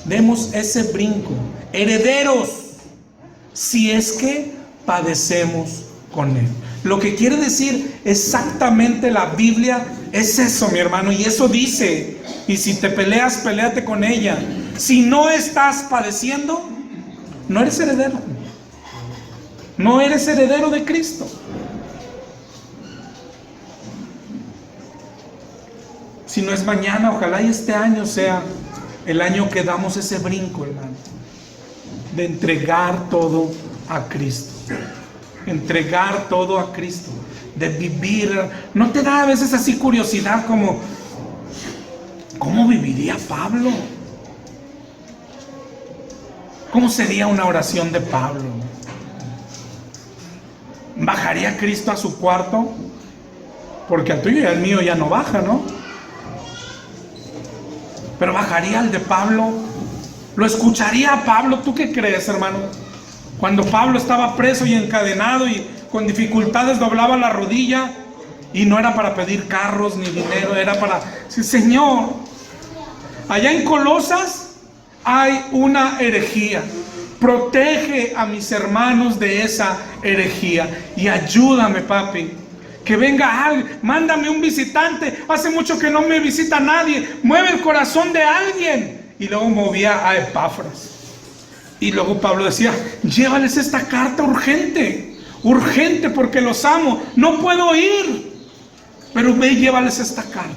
Demos ese brinco. Herederos, si es que padecemos con Él. Lo que quiere decir exactamente la Biblia es eso, mi hermano. Y eso dice, y si te peleas, peléate con ella. Si no estás padeciendo, no eres heredero. No eres heredero de Cristo. Si no es mañana, ojalá y este año sea el año que damos ese brinco, hermano, de entregar todo a Cristo. Entregar todo a Cristo, de vivir. ¿No te da a veces así curiosidad como cómo viviría Pablo? ¿Cómo sería una oración de Pablo? ¿Bajaría Cristo a su cuarto? Porque al tuyo y al mío ya no baja, ¿no? Pero bajaría al de Pablo. ¿Lo escucharía a Pablo? ¿Tú qué crees, hermano? Cuando Pablo estaba preso y encadenado y con dificultades doblaba la rodilla, y no era para pedir carros ni dinero, era para decir, Señor, allá en Colosas hay una herejía, protege a mis hermanos de esa herejía y ayúdame, papi, que venga alguien, mándame un visitante, hace mucho que no me visita nadie, mueve el corazón de alguien. Y luego movía a Epafras. Y luego Pablo decía, llévales esta carta urgente, urgente, porque los amo, no puedo ir, pero ve y llévales esta carta.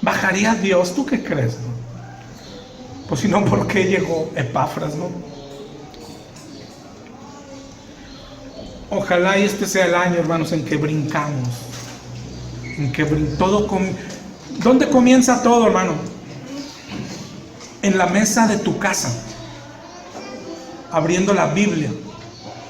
¿Bajaría Dios? ¿Tú qué crees? Pues si no, ¿por qué llegó Epafras, no? Ojalá y este sea el año, hermanos, en que brincamos, en que ¿dónde comienza todo, hermano? En la mesa de tu casa, abriendo la Biblia,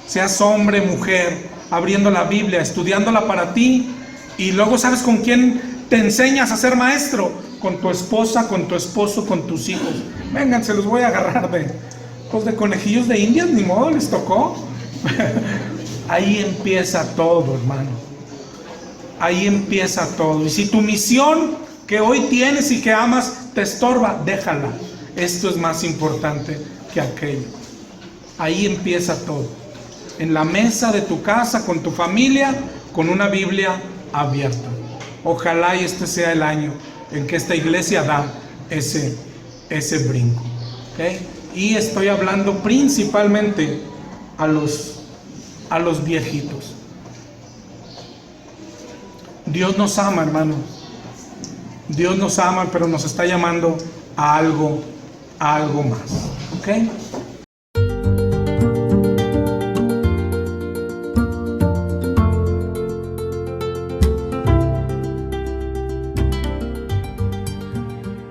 seas hombre, mujer, abriendo la Biblia, estudiándola para ti, y luego sabes con quién te enseñas a ser maestro, con tu esposa, con tu esposo, con tus hijos. Vengan, se los voy a agarrar de conejillos de indias, ni modo, les tocó. Ahí empieza todo, hermano. Ahí empieza todo. Y si tu misión que hoy tienes y que amas te estorba, déjala. Esto es más importante que aquello. Ahí empieza todo. En la mesa de tu casa, con tu familia, con una Biblia abierta. Ojalá y este sea el año en que esta iglesia da ese brinco. ¿Okay? Y estoy hablando principalmente a los viejitos. Dios nos ama, hermano. Dios nos ama, pero nos está llamando a algo más. ¿Ok?